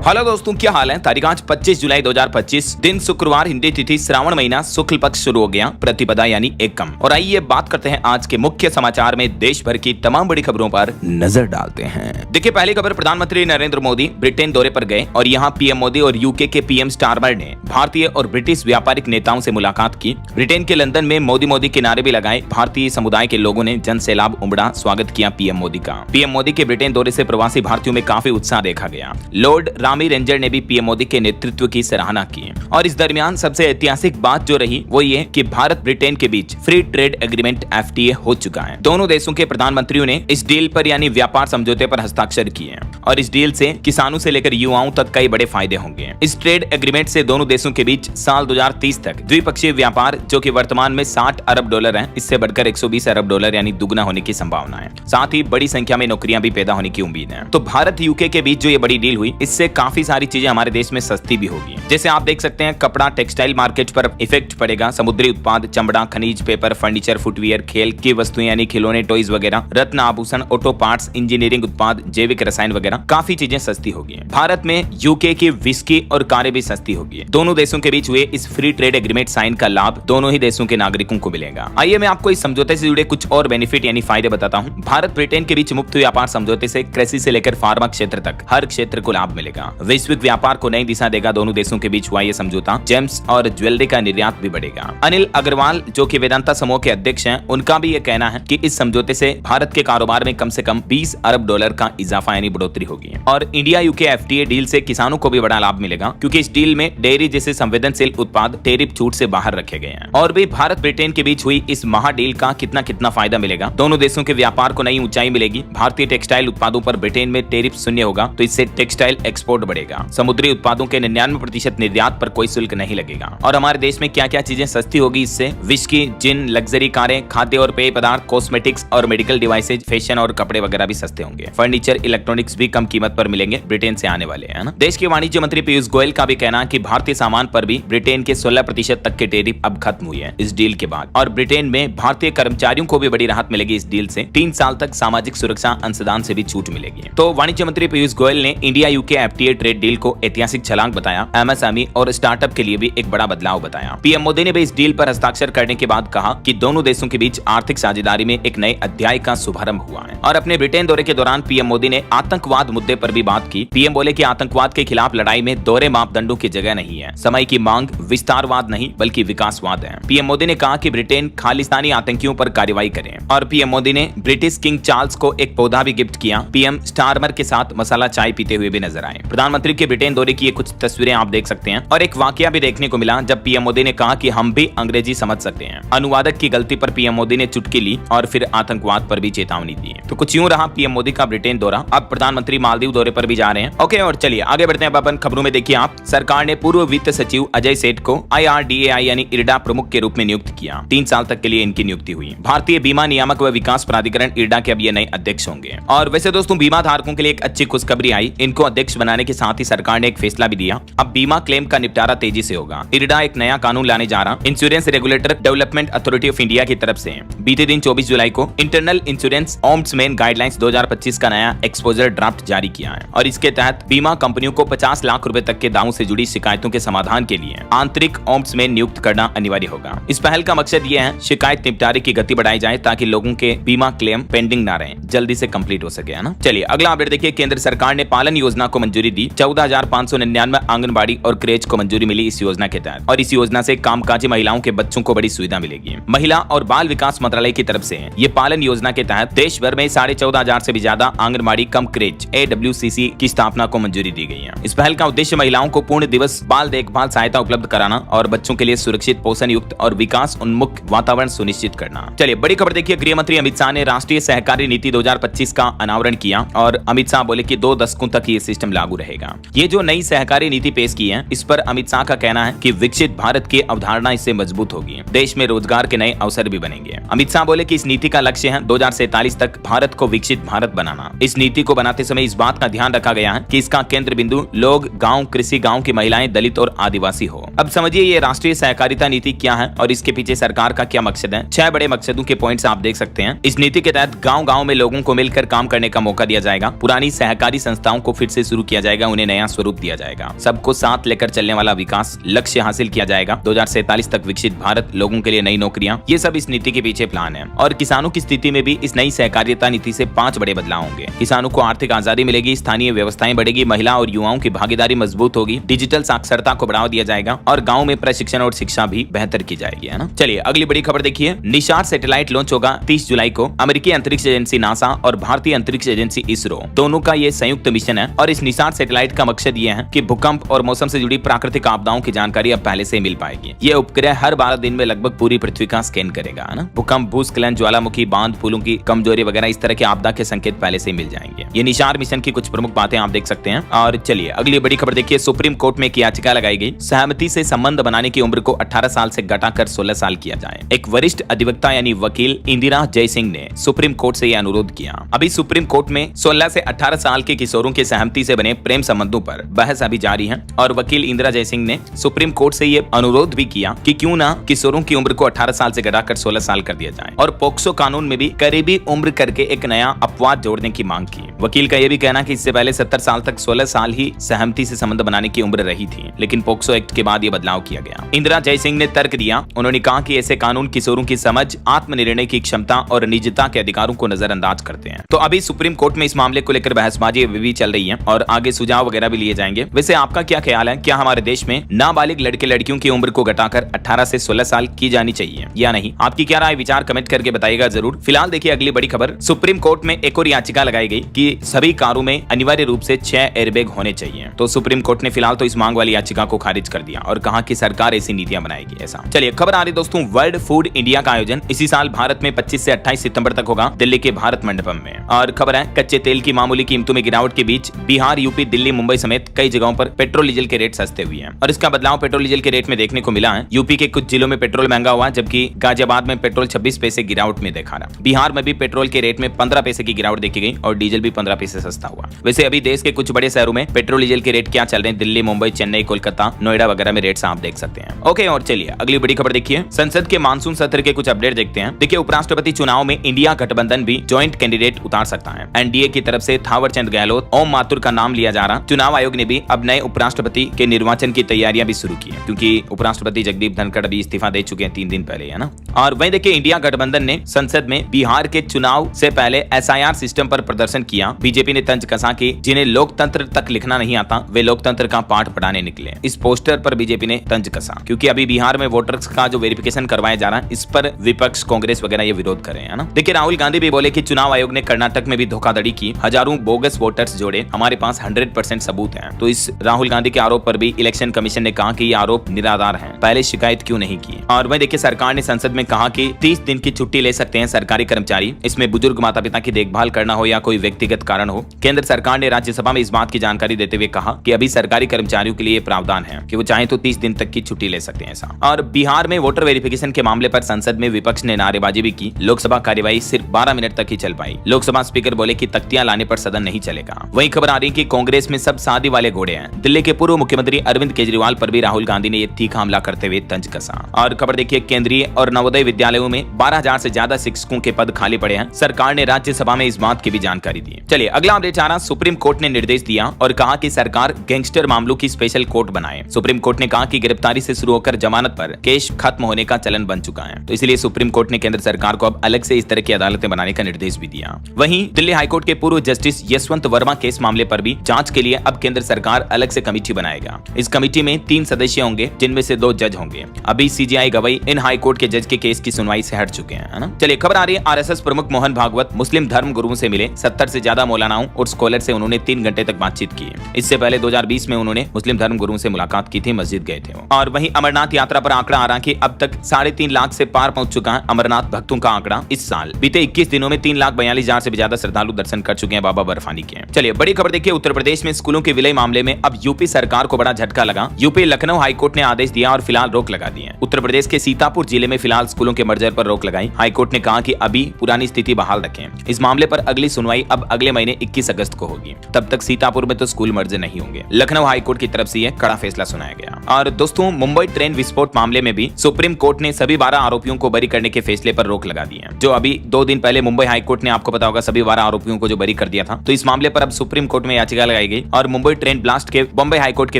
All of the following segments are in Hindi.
हेलो दोस्तों, क्या हाल है। तारीख आज 25 जुलाई 2025, दिन शुक्रवार, हिंदी तिथि श्रावण महीना शुक्ल पक्ष शुरू हो गया, प्रतिपदा यानी एकम। और आइए बात करते हैं आज के मुख्य समाचार में देश भर की तमाम बड़ी खबरों पर नजर डालते हैं। देखिए, पहली खबर, प्रधानमंत्री नरेंद्र मोदी ब्रिटेन दौरे पर गए और यहाँ पीएम मोदी और यूके के पीएम स्टारमर ने भारतीय और ब्रिटिश व्यापारिक नेताओं से मुलाकात की। ब्रिटेन के लंदन में मोदी के नारे भी लगाए। भारतीय समुदाय के लोगों ने जन सैलाब उमड़ा स्वागत किया पीएम मोदी का। पीएम मोदी के ब्रिटेन दौरे से प्रवासी भारतीयों में काफी उत्साह देखा गया। लॉर्ड रामी रेंजर ने भी पीएम मोदी के नेतृत्व की सराहना की। और इस दरमियान सबसे ऐतिहासिक बात जो रही वो ये कि भारत ब्रिटेन के बीच फ्री ट्रेड एग्रीमेंट FTA हो चुका है। दोनों देशों के प्रधानमंत्रियों ने इस डील पर यानी व्यापार समझौते पर हस्ताक्षर किए और इस डील से किसानों से लेकर युवाओं तक कई बड़े फायदे होंगे। इस ट्रेड एग्रीमेंट से दोनों देशों के बीच साल 2030 तक द्विपक्षीय व्यापार, जो कि वर्तमान में $60 अरब है, इससे बढ़कर $120 अरब यानी दुगना होने की संभावना है। साथ ही बड़ी संख्या में नौकरियां भी पैदा होने की उम्मीद है। तो भारत यूके के बीच जो ये बड़ी डील हुई, इससे काफी सारी चीजें हमारे देश में सस्ती भी होगी। जैसे आप देख सकते हैं, कपड़ा टेक्सटाइल मार्केट पर इफेक्ट पड़ेगा। समुद्री उत्पाद, चमड़ा, खनिज, पेपर, फर्नीचर, फुटवियर, खेल की वस्तुएं यानी खिलौने, टॉयज वगैरह, रत्न आभूषण, ऑटो पार्ट्स, इंजीनियरिंग उत्पाद, जैविक रसायन वगैरह काफी चीजें सस्ती होगी। भारत में यूके की विस्की और कारें भी सस्ती होगी। दोनों देशों के बीच हुए इस फ्री ट्रेड एग्रीमेंट साइन का लाभ दोनों ही देशों के नागरिकों को मिलेगा। आइए मैं आपको इस समझौते से जुड़े कुछ और बेनिफिट यानी फायदे बताता हूँ। भारत ब्रिटेन के बीच मुक्त व्यापार समझौते से कृषि से लेकर फार्मा क्षेत्र तक हर क्षेत्र को लाभ मिलेगा। वैश्विक व्यापार को नई दिशा देगा। दोनों देशों के बीच हुआ यह समझौता जेम्स और ज्वेलरी का निर्यात भी बढ़ेगा। अनिल अग्रवाल, जो कि वेदांता समूह के अध्यक्ष हैं, उनका भी यह कहना है कि इस समझौते से भारत के कारोबार में कम से कम $20 अरब का इजाफा यानी बढ़ोतरी होगी। और इंडिया यूके FTA डील से किसानों को भी बड़ा लाभ मिलेगा, क्योंकि इस डील में डेयरी जैसे संवेदनशील उत्पाद टैरिफ छूट से बाहर रखे गए हैं। और भी भारत ब्रिटेन के बीच हुई इस महा डील का कितना फायदा मिलेगा। दोनों देशों के व्यापार को नई ऊंचाई मिलेगी। भारतीय टेक्सटाइल उत्पादों पर ब्रिटेन में टैरिफ शून्य होगा, तो इससे टेक्सटाइल एक्सपोर्ट बढ़ेगा। समुद्री उत्पादों के 99% निर्यात पर कोई शुल्क नहीं लगेगा। और हमारे देश में क्या क्या चीजें सस्ती होगी इससे? विस्की, जिन, लग्जरी कारें, खाद्य और पेय पदार्थ, कॉस्मेटिक्स और मेडिकल डिवाइसेज, फैशन और कपड़े वगैरह भी सस्ते होंगे। फर्नीचर, इलेक्ट्रॉनिक्स भी कम कीमत पर मिलेंगे, ब्रिटेन से आने वाले हैं ना। देश के वाणिज्य मंत्री पीयूष गोयल का भी कहना है कि भारतीय सामान पर भी ब्रिटेन के 16% तक के टैरिफ अब खत्म हुए हैं इस डील के बाद। और ब्रिटेन में भारतीय कर्मचारियों को भी बड़ी राहत मिलेगी इस डील से। 3 साल तक सामाजिक सुरक्षा अंशदान से भी छूट मिलेगी। तो वाणिज्य मंत्री पीयूष गोयल ने India UK FTA trade deal को ऐतिहासिक छलांग बताया। MSME और स्टार्टअप के लिए भी एक बड़ा बदलाव बताया। पीएम मोदी ने भी इस डील पर हस्ताक्षर करने के बाद कहा कि दोनों देशों के बीच आर्थिक साझेदारी में एक नए अध्याय का शुभारंभ हुआ है। और अपने ब्रिटेन दौरे के दौरान पीएम मोदी ने आतंकवाद मुद्दे पर भी बात की। पीएम बोले कि आतंकवाद के खिलाफ लड़ाई में दोहरे मापदंडों की जगह नहीं है। समय की मांग विस्तारवाद नहीं बल्कि विकासवाद है। पीएम मोदी ने कहा कि ब्रिटेन खालिस्तानी आतंकियों पर कार्रवाई करे। और पीएम मोदी ने ब्रिटिश किंग चार्ल्स को एक पौधा भी गिफ्ट किया। पीएम स्टारमर के साथ मसाला चाय पीते हुए भी नजर आए। प्रधानमंत्री के ब्रिटेन दौरे की कुछ तस्वीरें आप देख सकते हैं। और एक वाकया भी देखने को मिला जब पीएम मोदी ने कहा कि हम भी अंग्रेजी समझ सकते हैं। अनुवादक की गलती पर पीएम मोदी ने चुटकी ली और फिर आतंकवाद पर भी चेतावनी दी। तो कुछ यूं रहा पीएम मोदी का ब्रिटेन दौरा। अब प्रधानमंत्री मालदीव दौरे पर भी जा रहे हैं। ओके, और चलिए आगे बढ़ते हैं। अपन खबरों में देखिए आप, सरकार ने पूर्व वित्त सचिव अजय सेठ को IRDAI यानी इरडा प्रमुख के रूप में नियुक्त किया। 3 साल तक के लिए इनकी नियुक्ति हुई। भारतीय बीमा नियामक व विकास प्राधिकरण इरडा के अब ये नए अध्यक्ष होंगे। और वैसे दोस्तों, बीमा धारकों के लिए एक अच्छी खुशखबरी आई। इनको अध्यक्ष बनाने के साथ ही सरकार ने एक फैसला भी दिया। अब बीमा क्लेम का निपटारा तेजी से होगा। इरडा एक नया कानून लाने जा रहा। Insurance regulator development authority of India की तरफ से बीते दिन 24 जुलाई को इंटरनल इंश्योरेंस ओम्बड्समैन गाइडलाइंस 2025 का नया एक्सपोजर ड्राफ्ट जारी किया है। और इसके तहत बीमा कंपनियों को 50 लाख रुपए तक के दावों से जुड़ी शिकायतों के समाधान के लिए आंतरिक ओम्बड्समैन नियुक्त करना अनिवार्य होगा। इस पहल का मकसद ये है शिकायत निपटारे की गति बढ़ाई जाए, ताकि लोगों के बीमा क्लेम पेंडिंग ना रहे, जल्दी से कंप्लीट हो सके, है ना। चलिए अगला अपडेट देखिए। केंद्र सरकार ने पालन योजना को मंजूरी दी। 14,599 आंगनबाड़ी और क्रेच को मंजूरी मिली इस योजना के तहत। और इस योजना से कामकाजी महिलाओं के बच्चों को बड़ी सुविधा मिलेगी। महिला और बाल विकास मंत्रालय की तरफ से ये पालन योजना के तहत देश भर में 14,500 से भी ज्यादा आंगनबाड़ी कम क्रेच AWCC की स्थापना को मंजूरी दी गई है। इस पहल का उद्देश्य महिलाओं को पूर्ण दिवस बाल देखभाल सहायता उपलब्ध कराना और बच्चों के लिए सुरक्षित, पोषण युक्त और विकास उन्मुख वातावरण सुनिश्चित करना। चलिए बड़ी खबर देखिए। गृह मंत्री अमित शाह ने राष्ट्रीय सहकारी नीति 2025 का अनावरण किया। और अमित शाह बोले कि 2 दशकों तक ये सिस्टम लागू रहेगा। ये जो नई सहकारी नीति पेश की है, इस पर अमित शाह का कहना है कि विकसित भारत की अवधारणा इससे मजबूत होगी। देश में रोजगार के नए अवसर भी बनेंगे। अमित शाह बोले कि इस नीति का लक्ष्य है 2047 तक भारत को विकसित भारत बनाना। इस नीति को बनाते समय इस बात का ध्यान रखा गया है कि इसका केंद्र बिंदु लोग, गांव, कृषि, गांव की महिलाएं, दलित और आदिवासी हो। अब समझिए ये राष्ट्रीय सहकारिता नीति क्या है और इसके पीछे सरकार का क्या मकसद है। 6 बड़े मकसदों के पॉइंट्स आप देख सकते हैं। इस नीति के तहत गांव-गांव में लोगों को मिलकर काम करने का मौका दिया जाएगा। पुरानी सहकारी संस्थाओं को फिर से शुरू किया जाएगा। जाएगा, उन्हें नया स्वरूप दिया जाएगा। सबको साथ लेकर चलने वाला विकास लक्ष्य हासिल किया जाएगा। 2047 तक विकसित भारत, लोगों के लिए नई नौकरियां, ये सब इस नीति के पीछे प्लान है। और किसानों की स्थिति में भी इस नई सहकारिता नीति से 5 बड़े बदलाव होंगे। किसानों को आर्थिक आजादी मिलेगी, स्थानीय व्यवस्थाएं बढ़ेगी, महिला और युवाओं की भागीदारी मजबूत होगी, डिजिटल साक्षरता को बढ़ावा दिया जाएगा और गाँव में प्रशिक्षण और शिक्षा भी बेहतर की जाएगी, है ना। चलिए अगली बड़ी खबर देखिए। निशार सैटेलाइट लॉन्च होगा 30 जुलाई को। अमेरिकी अंतरिक्ष एजेंसी नासा और भारतीय अंतरिक्ष एजेंसी इसरो दोनों का ये संयुक्त मिशन है। और इस निशार सैटेलाइट का मकसद ये है कि भूकंप और मौसम से जुड़ी प्राकृतिक आपदाओं की जानकारी अब पहले से मिल पाएगी। ये उपग्रह हर 12 दिन में लगभग पूरी पृथ्वी का स्कैन करेगा, है ना। भूकंप, भूस्खलन, ज्वालामुखी, बांध, पुलों की कमजोरी वगैरह इस तरह के आपदा के संकेत पहले से मिल जाएंगे। ये निशार मिशन की कुछ प्रमुख बातें आप देख सकते हैं। और चलिए अगली बड़ी खबर देखिए। सुप्रीम कोर्ट में एक याचिका लगाई गई, सहमति से संबंध बनाने की उम्र को 18 साल से घटाकर 16 साल किया जाए। एक वरिष्ठ अधिवक्ता यानी वकील इंदिरा जयसिंह ने सुप्रीम कोर्ट से यह अनुरोध किया। अभी सुप्रीम कोर्ट में 16 से 18 साल के किशोरों की सहमति से बने प्रेम संबंधों पर बहस अभी जारी है। और वकील इंदिरा जयसिंह ने सुप्रीम कोर्ट से यह अनुरोध भी किया कि क्यों ना किशोरों की उम्र को 18 साल से घटाकर 16 साल कर दिया जाए। और पोक्सो कानून में भी करीबी उम्र करके एक नया अपवाद जोड़ने की मांग की। वकील का यह भी कहना कि इससे पहले 70 साल तक 16 साल ही सहमति से संबंध बनाने की उम्र रही थी, लेकिन पोक्सो एक्ट के बाद यह बदलाव किया गया। इंदिरा जयसिंह ने तर्क दिया। उन्होंने कहा कि ऐसे कानून किशोरों की समझ, आत्मनिर्णय की क्षमता और निजता के अधिकारों को नजरअंदाज करते हैं। तो अभी सुप्रीम कोर्ट में इस मामले को लेकर बहसबाजी भी चल रही है और आगे सुझाव वगैरह भी लिए जाएंगे। वैसे आपका क्या ख्याल है, क्या हमारे देश में नाबालिग लड़के लड़कियों की उम्र को घटाकर 18 से 16 साल की जानी चाहिए या नहीं? आपकी क्या राय, विचार कमेंट करके बताइएगा जरूर। फिलहाल देखिए अगली बड़ी खबर। सुप्रीम कोर्ट में एक और याचिका लगाई गई कि सभी कारों में अनिवार्य रूप से 6 एयरबैग होने चाहिए। तो सुप्रीम कोर्ट ने फिलहाल तो इस मांग वाली याचिका को खारिज कर दिया और कहा कि सरकार ऐसी नीतियां बनाएगी। ऐसा चलिए खबर आ रही दोस्तों, वर्ल्ड फूड इंडिया का आयोजन इसी साल भारत में 25 से 28 सितंबर तक होगा, दिल्ली के भारत मंडपम में। और खबर है, कच्चे तेल की मामूली कीमतों में गिरावट के बीच बिहार, यूपी, दिल्ली, मुंबई समेत कई जगहों पर पेट्रोल डीजल के रेट सस्ते हुए हैं। और इसका बदलाव पेट्रोल डीजल के रेट में देखने को मिला है। यूपी के कुछ जिलों में पेट्रोल महंगा हुआ, जबकि गाजियाबाद में पेट्रोल 26 पैसे गिरावट में देखा रहा। बिहार में भी पेट्रोल के रेट में 15 पैसे की गिरावट देखी गई और डीजल भी 15 पैसे सस्ता हुआ। वैसे अभी देश के कुछ बड़े शहरों में पेट्रोल डीजल के रेट क्या चल रहे हैं, दिल्ली, मुंबई, चेन्नई, कोलकाता, नोएडा वगैरह में रेट्स आप देख सकते हैं। ओके, और चलिए अगली बड़ी खबर देखिए। संसद के मानसून सत्र के कुछ अपडेट देखते हैं। देखिए, उपराष्ट्रपति चुनाव में इंडिया गठबंधन भी ज्वाइंट कैंडिडेट उतार सकता है। एनडीए की तरफ से थावरचंद गहलोत, ओम माथुर का नाम लिया जा रहा। चुनाव आयोग ने भी अब नए उपराष्ट्रपति के निर्वाचन की तैयारियां भी शुरू की है, क्योंकि उपराष्ट्रपति जगदीप धनखड़ भी इस्तीफा दे चुके हैं 3 दिन पहले, है ना। और वहीं देखिए, इंडिया गठबंधन ने संसद में बिहार के चुनाव से पहले एसआईआर सिस्टम पर प्रदर्शन किया। बीजेपी ने तंज कसा कि जिन्हें लोकतंत्र तक लिखना नहीं आता वे लोकतंत्र का पाठ पढ़ाने निकले। इस पोस्टर पर बीजेपी ने तंज कसा, क्योंकि अभी बिहार में वोटर्स का जो वेरिफिकेशन करवाया जा रहा है, इस पर विपक्ष, कांग्रेस वगैरह ये विरोध कर रहे हैं, ना। देखिए, राहुल गांधी भी बोले कि चुनाव आयोग ने कर्नाटक में भी धोखाधड़ी की, हजारों बोगस वोटर्स जोड़े, हमारे पास 100% सबूत है। तो इस राहुल गांधी के आरोप पर भी इलेक्शन कमीशन ने कहा कि ये आरोप निराधार है, पहले शिकायत क्यों नहीं की। और वहीं देखिए, सरकार ने संसद में कहा कि 30 दिन की छुट्टी ले सकते हैं सरकारी कर्मचारी, इसमें बुजुर्ग माता पिता की देखभाल करना हो या कोई व्यक्तिगत कारण हो। केंद्र सरकार ने राज्यसभा में इस बात की जानकारी देते हुए कहा कि अभी सरकारी कर्मचारियों के लिए प्रावधान है कि वो चाहे तो 30 दिन तक की छुट्टी ले सकते हैं। ऐसा। और बिहार में वोटर वेरिफिकेशन के मामले पर संसद में विपक्ष ने नारेबाजी भी की। लोकसभा कार्यवाही सिर्फ 12 मिनट तक ही चल पाई। लोकसभा स्पीकर बोले कि तख्तियां लाने पर सदन नहीं चलेगा। वहीं खबर आ रही कि कांग्रेस में सब शादी वाले घोड़े हैं। दिल्ली के पूर्व मुख्यमंत्री अरविंद केजरीवाल पर भी राहुल गांधी ने ये तीखा हमला करते हुए तंज कसा। और खबर देखिए, केंद्रीय और नवोदय विद्यालयों में 12,000 से ज्यादा शिक्षकों के पद खाली पड़े हैं। सरकार ने राज्यसभा में इस बात की भी जानकारी दी। चलिए अगला अपडेट आ रहा, सुप्रीम कोर्ट ने निर्देश दिया और कहा कि सरकार गैंगस्टर मामलों की स्पेशल कोर्ट बनाए। सुप्रीम कोर्ट ने कहा कि गिरफ्तारी से शुरू होकर जमानत पर केस खत्म होने का चलन बन चुका है, तो इसलिए सुप्रीम कोर्ट ने केंद्र सरकार को अब अलग से इस तरह की अदालतें बनाने का निर्देश भी दिया। वहीं दिल्ली हाईकोर्ट के पूर्व जस्टिस यशवंत वर्मा केस मामले पर भी जांच के लिए अब केंद्र सरकार अलग से कमेटी बनाएगा। इस कमेटी में 3 सदस्य होंगे, जिनमें से 2 जज होंगे। अभी सीजीआई गवाही इन हाईकोर्ट के जज के केस की सुनवाई से हट चुके हैं, है ना। चलिए खबर आ रही है, आरएसएस प्रमुख मोहन भागवत मुस्लिम धर्म गुरुओं से मिले। 70 से ज्यादा मौलानाओं और स्कॉलर से उन्होंने 3 घंटे तक बातचीत की। इससे पहले 2020 में उन्होंने मुस्लिम धर्म गुरुओं से मुलाकात की थी, मस्जिद गए थे। और वहीं अमरनाथ यात्रा पर आंकड़ा आ रहा कि अब तक 3.5 लाख से पार पहुंच चुका है अमरनाथ भक्तों का आंकड़ा। इस साल बीते 21 दिनों में 3,42,000 से भी ज्यादा श्रद्धालु दर्शन कर चुके हैं बाबा बर्फानी के। चलिए बड़ी खबर देखिए, उत्तर प्रदेश में स्कूलों के विलय मामले में अब यूपी सरकार को बड़ा झटका लगा। यूपी लखनऊ हाईकोर्ट ने आदेश दिया और फिलहाल रोक लगा दी है। उत्तर प्रदेश के सीतापुर जिले में फिलहाल स्कूलों के मर्जर पर रोक लगाई। हाईकोर्ट ने कहा कि अभी पुरानी स्थिति बहाल रखें। इस मामले पर अगली सुनवाई अब अगले महीने 21 अगस्त को होगी। तब तक सीतापुर में तो स्कूल मर्ज नहीं होंगे। लखनऊ हाईकोर्ट की तरफ से यह कड़ा फैसला सुनाया गया। और दोस्तों, मुंबई ट्रेन विस्फोट मामले में भी सुप्रीम कोर्ट ने सभी 12 आरोपियों को बरी करने के फैसले पर रोक लगा दी है। जो अभी 2 दिन पहले मुंबई हाईकोर्ट ने, आपको पता होगा, सभी 12 आरोपियों को जो बरी कर दिया था। तो इस मामले पर अब सुप्रीम कोर्ट में याचिका लगाई लगाई गई और मुंबई ट्रेन ब्लास्ट के बॉम्बे हाईकोर्ट के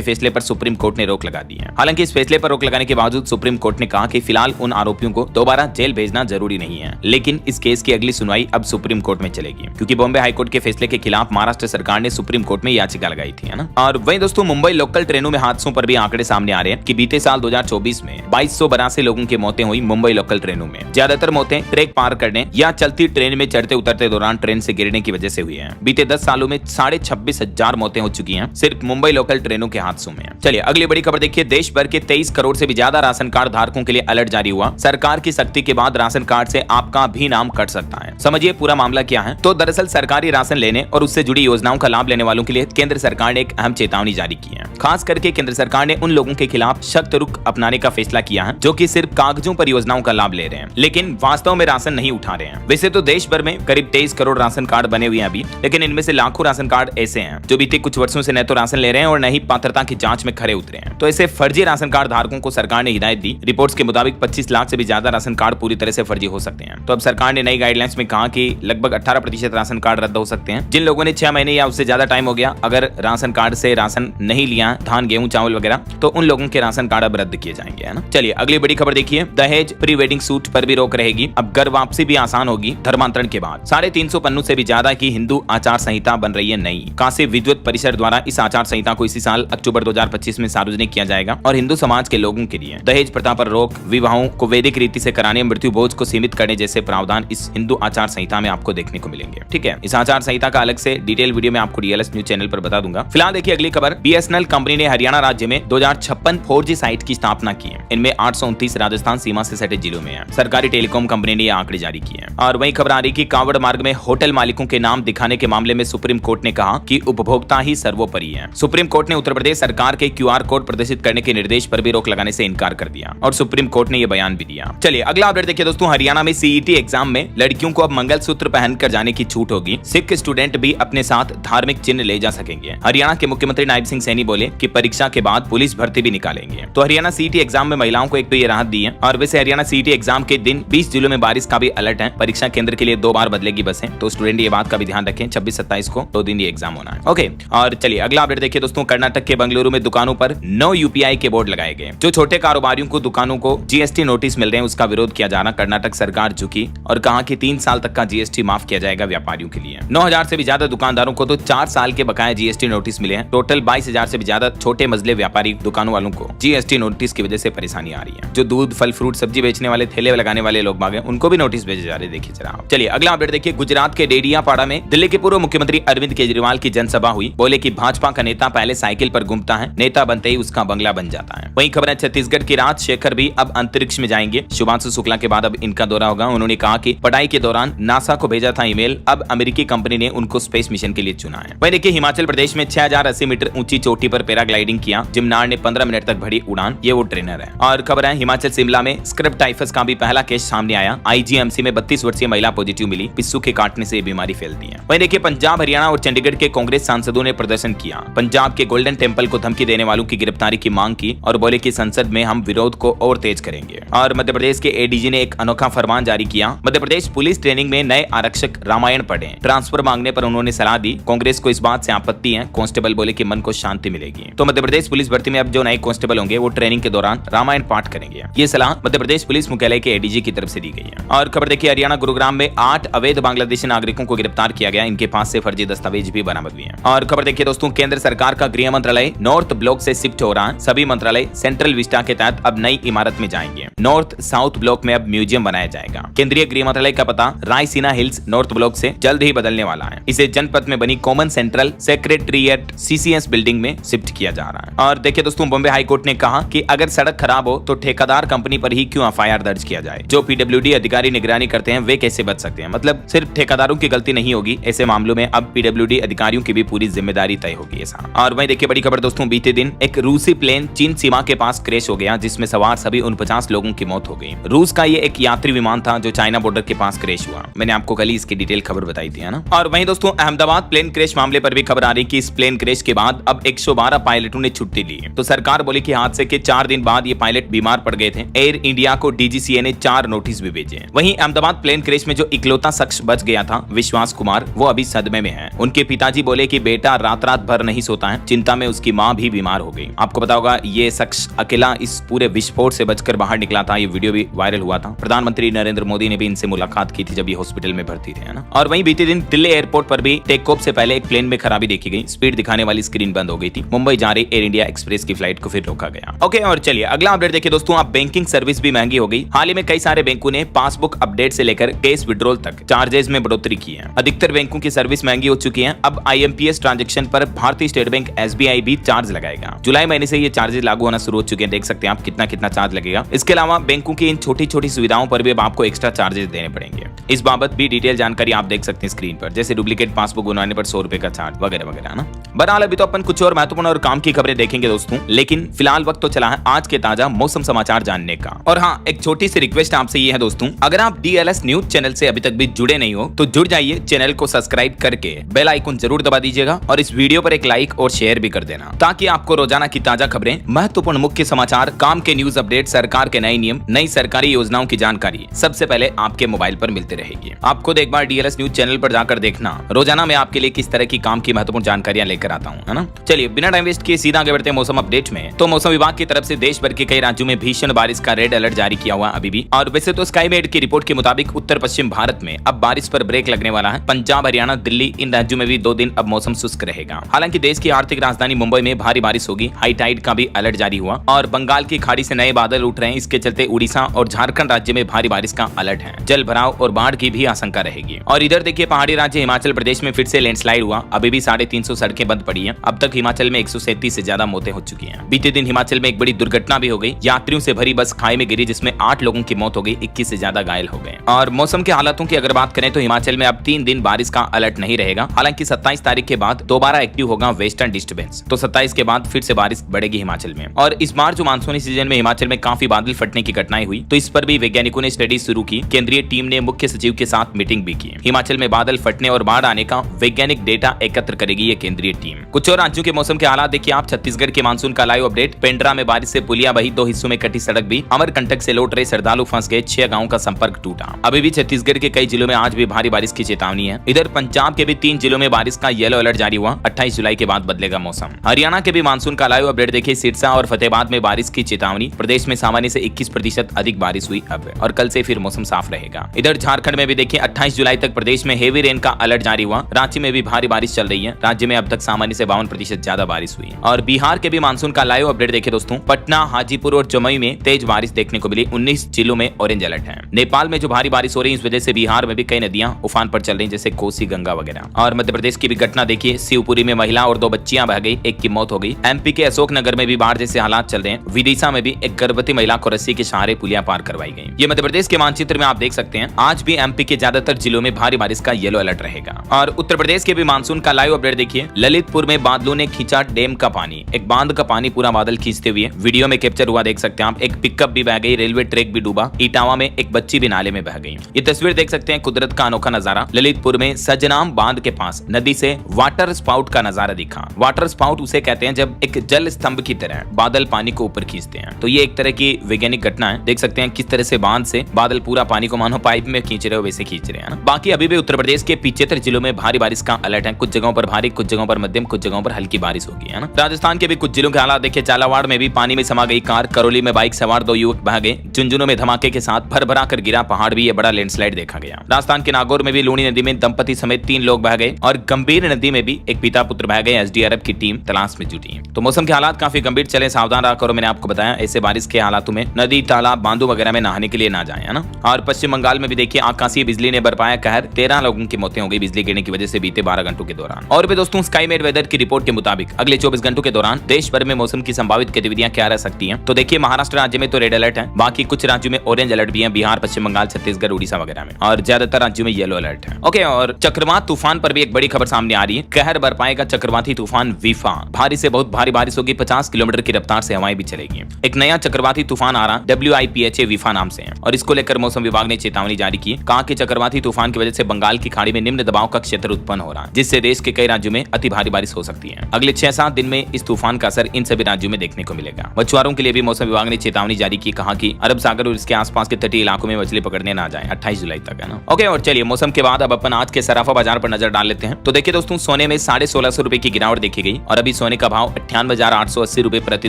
फैसले पर सुप्रीम कोर्ट ने रोक लगा दी है। हालांकि इस फैसले पर रोक लगाने के बावजूद सुप्रीम कोर्ट ने कहा कि फिलहाल उन आरोपियों को दोबारा जेल भेजना जरूरी नहीं है, लेकिन इस केस की अगली सुनवाई अब सुप्रीम कोर्ट में चलेगी, क्योंकि बॉम्बे हाईकोर्ट के फैसले के खिलाफ महाराष्ट्र सरकार ने सुप्रीम कोर्ट में याचिका लगाई थी, है ना। और वहीं दोस्तों मुंबई लोकल ट्रेनों में हादसों पर भी आंकड़े सामने आ रहे हैं कि बीते साल 2024 में 2282 लोगों की मौतें हुई मुंबई लोकल ट्रेनों में। ज्यादातर मौतें ट्रैक पार करने या चलती ट्रेन में चढ़ते उतरते दौरान ट्रेन से गिरने की वजह से हुई है। बीते 10 सालों में 26,500 मौतें हो चुकी हैं सिर्फ मुंबई लोकल ट्रेनों के हादसों में। चलिए अगली बड़ी खबर देखिए। देश भर के 23 करोड़ से भी ज्यादा राशन कार्ड धारकों के लिए अलर्ट जारी हुआ। सरकार की सख्ती के बाद राशन कार्ड से आपका भी नाम कट सकता है। समझिए पूरा मामला क्या है। तो दरअसल सरकारी राशन लेने और उससे जुड़ी योजनाओं का लाभ लेने वालों के लिए केंद्र सरकार ने एक अहम चेतावनी जारी की है। खास करके केंद्र सरकार ने उन लोगों के खिलाफ सख्त रुख अपनाने का फैसला किया है जो कि सिर्फ कागजों पर योजनाओं का लाभ ले रहे हैं, लेकिन वास्तव में राशन नहीं उठा रहे हैं। वैसे तो देश भर में करीब 23 करोड़ राशन कार्ड बने हुए हैं अभी, लेकिन इनमें से लाखों राशन कार्ड ऐसे हैं जो बीते कुछ वर्षों से न तो राशन ले रहे हैं और न ही पात्रता की जांच में खरे उतरे हैं। तो ऐसे फर्जी राशन कार्ड धारकों को सरकार ने हिदायत दी। रिपोर्ट्स के मुताबिक 25 लाख से भी ज्यादा राशन कार्ड पूरी तरह से फर्जी हो सकते हैं। तो अब सरकार ने नई गाइडलाइंस में कहा कि लगभग 18% राशन कार्ड रद्द हो सकते हैं। जिन लोगों ने 6 महीने या उससे ज्यादा टाइम हो गया अगर राशन कार्ड से राशन नहीं लिया, धान गेहूं चावल वगैरह, तो उन लोगों के राशन कार्ड अब रद्द किए जाएंगे, है ना। चलिए अगली बड़ी खबर देखिए। दहेज प्री वेडिंग सूट पर भी रोक रहेगी। अब घर वापसी भी आसान होगी धर्मांतरण के बाद। 350 पन्नों से भी ज्यादा की हिंदू आचार संहिता बन रही है नई। काशी विद्वत परिषद द्वारा इस आचार संहिता को इसी साल अक्टूबर 2025 में सार्वजनिक किया जाएगा और हिंदू समाज के लोगों के लिए दहेज प्रथा पर रोक, विवाहों को वैदिक रीति से कराने, मृत्यु भोज को सीमित करने जैसे प्रावधान इस हिंदू आचार संहिता में आपको देखने को मिलेंगे। ठीक है, इस आचार संहिता का अलग से डिटेल वीडियो में आपको डीएलएस न्यूज चैनल पर बता दूंगा। फिलहाल देखिए अगली खबर। बीएसएनएल कंपनी ने हरियाणा राज्य में 2056 4G साइट की स्थापना की है। इनमें 829 राजस्थान सीमा से सटे जिलों में है। सरकारी टेलीकॉम कंपनी ने यह आंकड़े जारी किए हैं। और वहीं खबर आ रही कि कांवड़ मार्ग में होटल मालिकों के नाम दिखाने के मामले में सुप्रीम कोर्ट ने कहा कि उपभोक्ता ही सर्वोपरि है। सुप्रीम कोर्ट ने उत्तर प्रदेश सरकार के QR कोड प्रदर्शित करने के निर्देश पर भी रोक लगाने से इनकार कर दिया और सुप्रीम कोर्ट ने यह बयान भी दिया। चलिए अगला अपडेट देखिए दोस्तों। हरियाणा में CET एग्जाम में लड़कियों को अब मंगलसूत्र पहनकर जाने की छूट होगी। सिख स्टूडेंट भी अपने साथ धार्मिक चिन्ह ले जा सकेंगे। हरियाणा के मुख्यमंत्री नायब सिंह सैनी बोले कि परीक्षा के बाद पुलिस भर्ती भी निकालेंगे। तो हरियाणा CET एग्जाम में महिलाओं को एक तो ये राहत दी है। और वैसे हरियाणा CET एग्जाम के दिन 20 जिलों में बारिश का भी अलर्ट है। परीक्षा केंद्र के लिए 2 बार बदलेगी बसें, तो स्टूडेंट ये बात का भी ध्यान रखें। 26-27 को 2 दिन ये एग्जाम होना है। ओके, और चलिए अगला अपडेट देखिए दोस्तों। कर्नाटक के बेंगलुरु में दुकानों पर नो UPI के बोर्ड लगाए गए। जो छोटे कारोबारियों को दुकानों को GST नोटिस मिल रहे हैं उसका विरोध किया जाना। कर्नाटक सरकार झुकी और कहा कि 3 साल तक का GST माफ किया जाएगा व्यापारियों के लिए। 9,000 से भी ज्यादा दुकानदारों को तो 4 साल के बकाया GST नोटिस मिले हैं। टोटल 22,000 से भी ज्यादा छोटे मजले व्यापारी दुकानों वालों को GST नोटिस की वजह से परेशानी आ रही है। जो दूध, फल, फ्रूट, सब्जी बेचने वाले, ठेले लगाने वाले लोग बाग हैं, उनको भी नोटिस भेजे जा रहे। देखिए जरा। चलिए अगला अपडेट देखिए। गुजरात के डेडियापाड़ा में दिल्ली के पूर्व मुख्यमंत्री अरविंद केजरीवाल की जनसभा हुई। बोले कि भाजपा का नेता पहले साइकिल पर घूमता है, नेता बनते ही उसका बंगला बन जाता है। वहीं खबर है छत्तीसगढ़ की राजशेखर भी अब अंतरिक्ष में जाएंगे। शुभांशु शुक्ला के बाद अब इनका दौरा होगा। उन्होंने कहा कि पढ़ाई के दौरान नासा को भेजा था ईमेल, अब अमेरिकी कंपनी ने उनको स्पेस मिशन के लिए चुना है। वहीं देखिए हिमाचल प्रदेश में 6080 मीटर ऊंची चोटी पर पैराग्लाइडिंग किया। जिमनार ने 15 मिनट तक भरी उड़ान। ये वो ट्रेनर है। और खबर है हिमाचल शिमला में स्क्रब टाइफस का भी पहला केस सामने आया। IGMC में 32 वर्षीय महिला पॉजिटिव मिली। पिस्सू के काटने से ये बीमारी फैलती है। वहीं देखिए पंजाब, हरियाणा और चंडीगढ़ के कांग्रेस सांसदों ने प्रदर्शन किया। पंजाब के गोल्डन टेम्पल को धमकी देने वालों की गिरफ्तारी की मांग की और बोले कि संसद में हम विरोध को और तेज करेंगे। और मध्य प्रदेश के ADG ने एक अनोखा फरमान जारी किया। मध्य प्रदेश पुलिस ट्रेनिंग में नए आरक्षक रामायण पढ़ें। ट्रांसफर मांगने पर उन्होंने सलाह दी। कांग्रेस को इस बात से आपत्ति है। कांस्टेबल बोले कि मन को शांति मिलेगी। तो मध्य प्रदेश पुलिस भर्ती में अब जो नए कांस्टेबल होंगे वो ट्रेनिंग के दौरान रामायण पाठ करेंगे। ये सलाह मध्य प्रदेश पुलिस मुख्यालय के ADG की तरफ से दी गई है। और खबर देखिए हरियाणा गुरुग्राम में 8 अवैध बांग्लादेशी नागरिकों को गिरफ्तार किया गया। इनके पास से फर्जी दस्तावेज भी बरामद हुए हैं। और खबर देखिए दोस्तों केंद्र सरकार का गृह मंत्रालय नॉर्थ ब्लॉक से शिफ्ट हो रहा है। सभी मंत्रालय सेंट्रल विस्टा के तहत अब नई इमारत में जाएंगे। नॉर्थ साउथ ब्लॉक में अब म्यूजियम बनाया जाएगा। केंद्रीय गृह मंत्रालय का पता रायसीना हिल्स नॉर्थ ब्लॉक से जल्द ही बदलने वाला है। इसे जनपद में बनी common central secretariat CCS building में शिफ्ट किया जा रहा है। और देखिए दोस्तों बॉम्बे हाईकोर्ट ने कहा कि अगर सड़क खराब हो तो ठेकेदार कंपनी पर ही क्यों FIR दर्ज किया जाए। जो PWD अधिकारी निगरानी करते हैं वे कैसे बच सकते हैं। मतलब सिर्फ ठेकेदारों की गलती नहीं होगी। ऐसे मामलों में अब PWD अधिकारियों की भी पूरी जिम्मेदारी तय होगी ऐसा। और वहीं देखिए बड़ी खबर दोस्तों बीते दिन एक रूसी प्लेन चीन सीमा के पास क्रैश हो गया जिसमें सवार सभी 49 लोगों की मौत हो गई। रूस का ये एक यात्री विमान था जो चाइना बॉर्डर के पास क्रैश हुआ। मैंने आपको कल ही इसकी डिटेल खबर बताई थी, है ना। और वहीं दोस्तों अहमदाबाद प्लेन क्रैश मामले पर भी खबर आ रही कि इस प्लेन क्रैश के बाद अब 112 12 पायलटों ने छुट्टी ली। तो सरकार बोली कि हादसे के 4 दिन बाद ये पायलट बीमार पड़ गए थे। एयर इंडिया को डीजीसीए ने 4 नोटिस भी भेजे। वहीं अहमदाबाद प्लेन क्रैश में जो इकलौता शख्स बच गया था, विश्वास कुमार, वो अभी सदमे में है। उनके पिताजी बोले कि बेटा रात रात भर नहीं सोता है, चिंता में उसकी माँ भी बीमार हो गई। आपको पता होगा ये शख्स अकेला इस पूरे विस्फोट से बचकर बाहर निकला था। ये वीडियो भी वायरल हुआ था। प्रधानमंत्री नरेंद्र मोदी ने भी इनसे मुलाकात की थी जब ये हॉस्पिटल में भर्ती थे, है ना। और वहीं बीते दिन दिल्ली एयरपोर्ट पर भी टेक ऑफ से पहले एक प्लेन में खराबी देखी गई। स्पीड दिखाने वाली स्क्रीन बंद हो गई थी। मुंबई जा रही एयर इंडिया एक्सप्रेस की फ्लाइट को फिर रोका गया। ओके, और चलिए अगला अपडेट देखिए दोस्तों। आप बैंकिंग सर्विस भी महंगी हो गई। हाल ही में कई सारे बैंकों ने पासबुक अपडेट से लेकर कैश विड्रॉल तक चार्जेस में बढ़ोतरी की है। अधिकतर बैंकों की सर्विस महंगी हो चुकी है। अब IMPS ट्रांजैक्शन पर भारतीय स्टेट बैंक SBI भी चार्ज लगाएगा। जुलाई महीने से ये चार्जेस लागू होना शुरू हो चुके हैं। देख सकते हैं आप कितना चार्ज लगेगा। इसके अलावा बैंकों की इन छोटी छोटी सुविधाओं पर भी अब आपको एक्स्ट्रा चार्जेस देने पड़ेंगे। इस बाबत भी डिटेल जानकारी आप देख सकते हैं स्क्रीन पर, जैसे डुप्लीकेट पासबुक बनवाने पर 100 रुपए का चार्ज वगैरह वगैरह ना। बहरहाल अभी तो अपन कुछ और महत्वपूर्ण और काम की खबरें देखेंगे दोस्तों, लेकिन फिलहाल वक्त तो चला है आज के ताजा मौसम समाचार जानने का। और हाँ, एक छोटी सी रिक्वेस्ट आपसे ये है दोस्तों, अगर आप DLS न्यूज चैनल से अभी तक भी जुड़े नहीं हो तो जुड़ जाइए। चैनल को सब्सक्राइब करके बेल आइकन जरूर दबा दीजिएगा और इस वीडियो पर एक लाइक और शेयर भी कर देना, ताकि आपको रोजाना की ताजा खबरें, महत्वपूर्ण मुख्य समाचार, काम के न्यूज अपडेट, सरकार के नए नियम, नई सरकारी योजनाओं की जानकारी सबसे पहले आपके मोबाइल पर मिलते रहेगी। आप खुद एक बार DLS न्यूज चैनल पर जाकर देखना, रोजाना मैं आपके लिए किस तरह की काम की महत्वपूर्ण जानकारियां लेकर आता हूं, है ना। चलिए बिना टाइम वेस्ट किए सीधा आगे बढ़ते हैं मौसम अपडेट में। तो मौसम विभाग की तरफ से देश भर के कई राज्यों में भीषण बारिश का रेड अलर्ट जारी किया हुआ अभी भी। और वैसे तो स्काईमेट की रिपोर्ट के मुताबिक उत्तर पश्चिम भारत में अब बारिश पर ब्रेक लगने वाला है। पंजाब, हरियाणा, दिल्ली, इन राज्यों में भी 2 दिन अब मौसम शुष्क रहेगा। हालांकि देश की आर्थिक राजधानी मुंबई में भारी बारिश होगी। हाई टाइड का भी अलर्ट जारी हुआ और बंगाल की खाड़ी से नए बादल उठ रहे हैं। इसके चलते उड़ीसा और झारखंड राज्य में भारी बारिश का अलर्ट है। जल भराव और बाढ़ की भी आशंका रहेगी। और इधर देखिए पहाड़ी राज्य हिमाचल प्रदेश में फिर से लैंडस्लाइड हुआ। अभी भी 350 सड़कें बंद पड़ी हैं। अब तक हिमाचल में 137 से ज्यादा मौतें हो चुकी हैं। बीते दिन हिमाचल में एक बड़ी दुर्घटना भी हो गई। यात्रियों से भरी बस खाई में गिरी, जिसमें 8 लोगों की मौत हो गई, 21 से ज्यादा घायल हो गए। और मौसम के हालातों की अगर बात करें तो हिमाचल में अब 3 दिन बारिश का अलर्ट नहीं रहेगा। हालांकि 27 तारीख के बाद दोबारा एक्टिव होगा वेस्टर्न डिस्टर्बेंस, तो 27 के बाद फिर से बारिश बढ़ेगी हिमाचल में। और इस बार जो मानसूनी सीजन में हिमाचल में काफी बादल फटने की घटनाएं हुई, तो इस पर भी वैज्ञानिकों ने स्टडी शुरू की। केंद्रीय टीम ने मुख्य सचिव के साथ मीटिंग भी की। हिमाचल में बादल फटने और बाढ़ आने का वैज्ञानिक डेटा एकत्र करेगी ये केंद्रीय टीम। कुछ और राज्यों के मौसम के हालात देखिए आप। छत्तीसगढ़ के मानसून का लाइव अपडेट। पेंड्रा में बारिश से पुलिया बही, 2 हिस्सों में कटी सड़क भी। अमरकंटक से लौट रहे श्रद्धालु फंस गए, 6 गांवों का संपर्क टूटा। अभी भी छत्तीसगढ़ के कई जिलों में आज भी भारी बारिश की चेतावनी है। इधर पंजाब के भी 3 जिलों में बारिश का येलो अलर्ट जारी हुआ। 28 जुलाई के बाद बदलेगा मौसम। हरियाणा के भी मानसून का लाइव अपडेट देखिए। सिरसा और फतेहाबाद में बारिश की चेतावनी। प्रदेश में सामान्य से 21% अधिक बारिश हुई अब, और कल से फिर मौसम साफ रहेगा। इधर झारखंड में भी देखिए 28 जुलाई तक प्रदेश में हेवी रेन का अलर्ट जारी हुआ। रांची में भी भारी बारिश चल रही है। राज्य में अब तक सामान्य से 52% ज्यादा बारिश हुई। और बिहार के भी मानसून का लाइव अपडेट देखिए दोस्तों। पटना, हाजीपुर और जमुई में तेज बारिश देखने को मिली। 19 जिलों में ऑरेंज अलर्ट है। नेपाल में जो भारी बारिश हो रही है, इस वजह से बिहार में भी कई नदियां उफान पर चल रही, जैसे कोसी, गंगा वगैरह। और मध्य प्रदेश की भी घटना देखिए। शिवपुरी में महिला और 2 बच्चियां बह गई, 1 की मौत हो गई। MP के अशोकनगर में भी बाढ़ जैसे हालात चल रहे हैं। विदिशा में भी एक गर्भवती महिला को रस्सी के सहारे पुलिया पार करवाई गई। ये मध्य प्रदेश के मानचित्र में आप देख सकते हैं। आज भी MP के ज्यादातर जिलों में भारी बारिश का येलो अलर्ट रहेगा। और उत्तर प्रदेश के भी मानसून का लाइव अपडेट देखिए। ललितपुर में बादलों ने खींचा डैम का पानी। एक बांध का पानी पूरा बादल खींचते हुए वीडियो में कैप्चर हुआ, देख सकते हैं आप। एक पिकअप भी बह गई, रेलवे ट्रैक भी डूबा। इटावा में एक बच्ची भी नाले में बह गई। ये तस्वीर देख सकते हैं, कुदरत का अनोखा नजारा। ललितपुर में सजनाम बांध के पास नदी से वाटर स्पाउट का नजारा दिखा। वाटर स्पाउट उसे कहते हैं जब एक जल स्तंभ की तरह बादल पानी को ऊपर खींचते हैं। तो ये एक तरह की वैज्ञानिक घटना है। देख सकते हैं किस तरह से बांध से बादल पूरा पानी को मानो पाइप में खींच रहे हो वैसे खींच रहे हैं। बाकी अभी भी उत्तर प्रदेश के 75 जिलों में भारी बारिश का अलर्ट है। कुछ जगहों पर भारी, कुछ जगहों पर मध्यम, कुछ जगहों पर हल्की बारिश होगी, है ना। राजस्थान के भी कुछ जिलों के हालात देखिए। झालावाड़ में भी पानी में समा गई कार। करौली में बाइक सवार 2 युवक बह गए। झुंझुनू में धमाके के साथ भर कर गिरा पहाड़ भी, ये बड़ा लैंडस्लाइड देखा गया। राजस्थान के नागौर में भी लूणी नदी में दंपति समेत 3 लोग बह गए। और गंभीर नदी में भी एक पिता पुत्र बह गए। SDRF की टीम तलाश में जुटी है। तो मौसम के हालात काफी गंभीर चले, सावधान रहा करो। मैंने आपको बताया ऐसे बारिश के हालातों में नदी, तालाब, बांधों वगैरह में नहाने के लिए ना जाए, है ना। और पश्चिम बंगाल में भी देखिए आकाशीय बिजली ने बरपाया कहर। 13 लोगों की मौतें हो गई बिजली गिरने की वजह से बीते 12 घंटों के दौरान। और भी दोस्तों स्काईमेट वेदर की रिपोर्ट के मुताबिक अगले 24 घंटों के दौरान देश भर में मौसम की संभावित गतिविधियां क्या रह सकती हैं। तो देखिए महाराष्ट्र राज्य में तो रेड अलर्ट है। बाकी कुछ राज्यों में ऑरेंज अलर्ट भी है। बिहार, पश्चिम बंगाल, छत्तीसगढ़, उड़ीसा वगैरह में। और ज्यादातर राज्यों में येलो अलर्ट है। ओके, और चक्रवात तूफान पर भी एक बड़ी खबर सामने आ रही है। कहर बरपाएगा चक्रवाती तूफान वीफा। भारी से बहुत भारी बारिश होगी। 50 किलोमीटर की रफ्तार से हवाएं भी चलेगी। एक नया चक्रवाती तूफान आ रहा WIPHA वीफा नाम से है। और इसको लेकर मौसम विभाग ने चेतावनी जारी की कहा कि चक्रवाती तूफान की वजह से बंगाल की खाड़ी में निम्न दबाव का क्षेत्र उत्पन्न हो रहा है, जिससे देश के कई राज्यों में अति भारी बारिश हो सकती है। अगले 6-7 दिन में इस तूफान का असर इन सभी राज्यों में देखने को मिलेगा। मछुआरों के लिए भी मौसम विभाग ने चेतावनी जारी की, कहा कि अरब सागर और इसके आसपास के तटीय इलाकों में मछली पकड़ने ना जाए 28 जुलाई तक, है ना। ओके, और चलिए मौसम के बाद अब अपन आज के सराफा बाजार पर नजर डाल लेते हैं। तो देखिए दोस्तों, सोने में 1650 रुपए की गिरावट देखी गई और अभी सोने का भाव 98,880 रुपए प्रति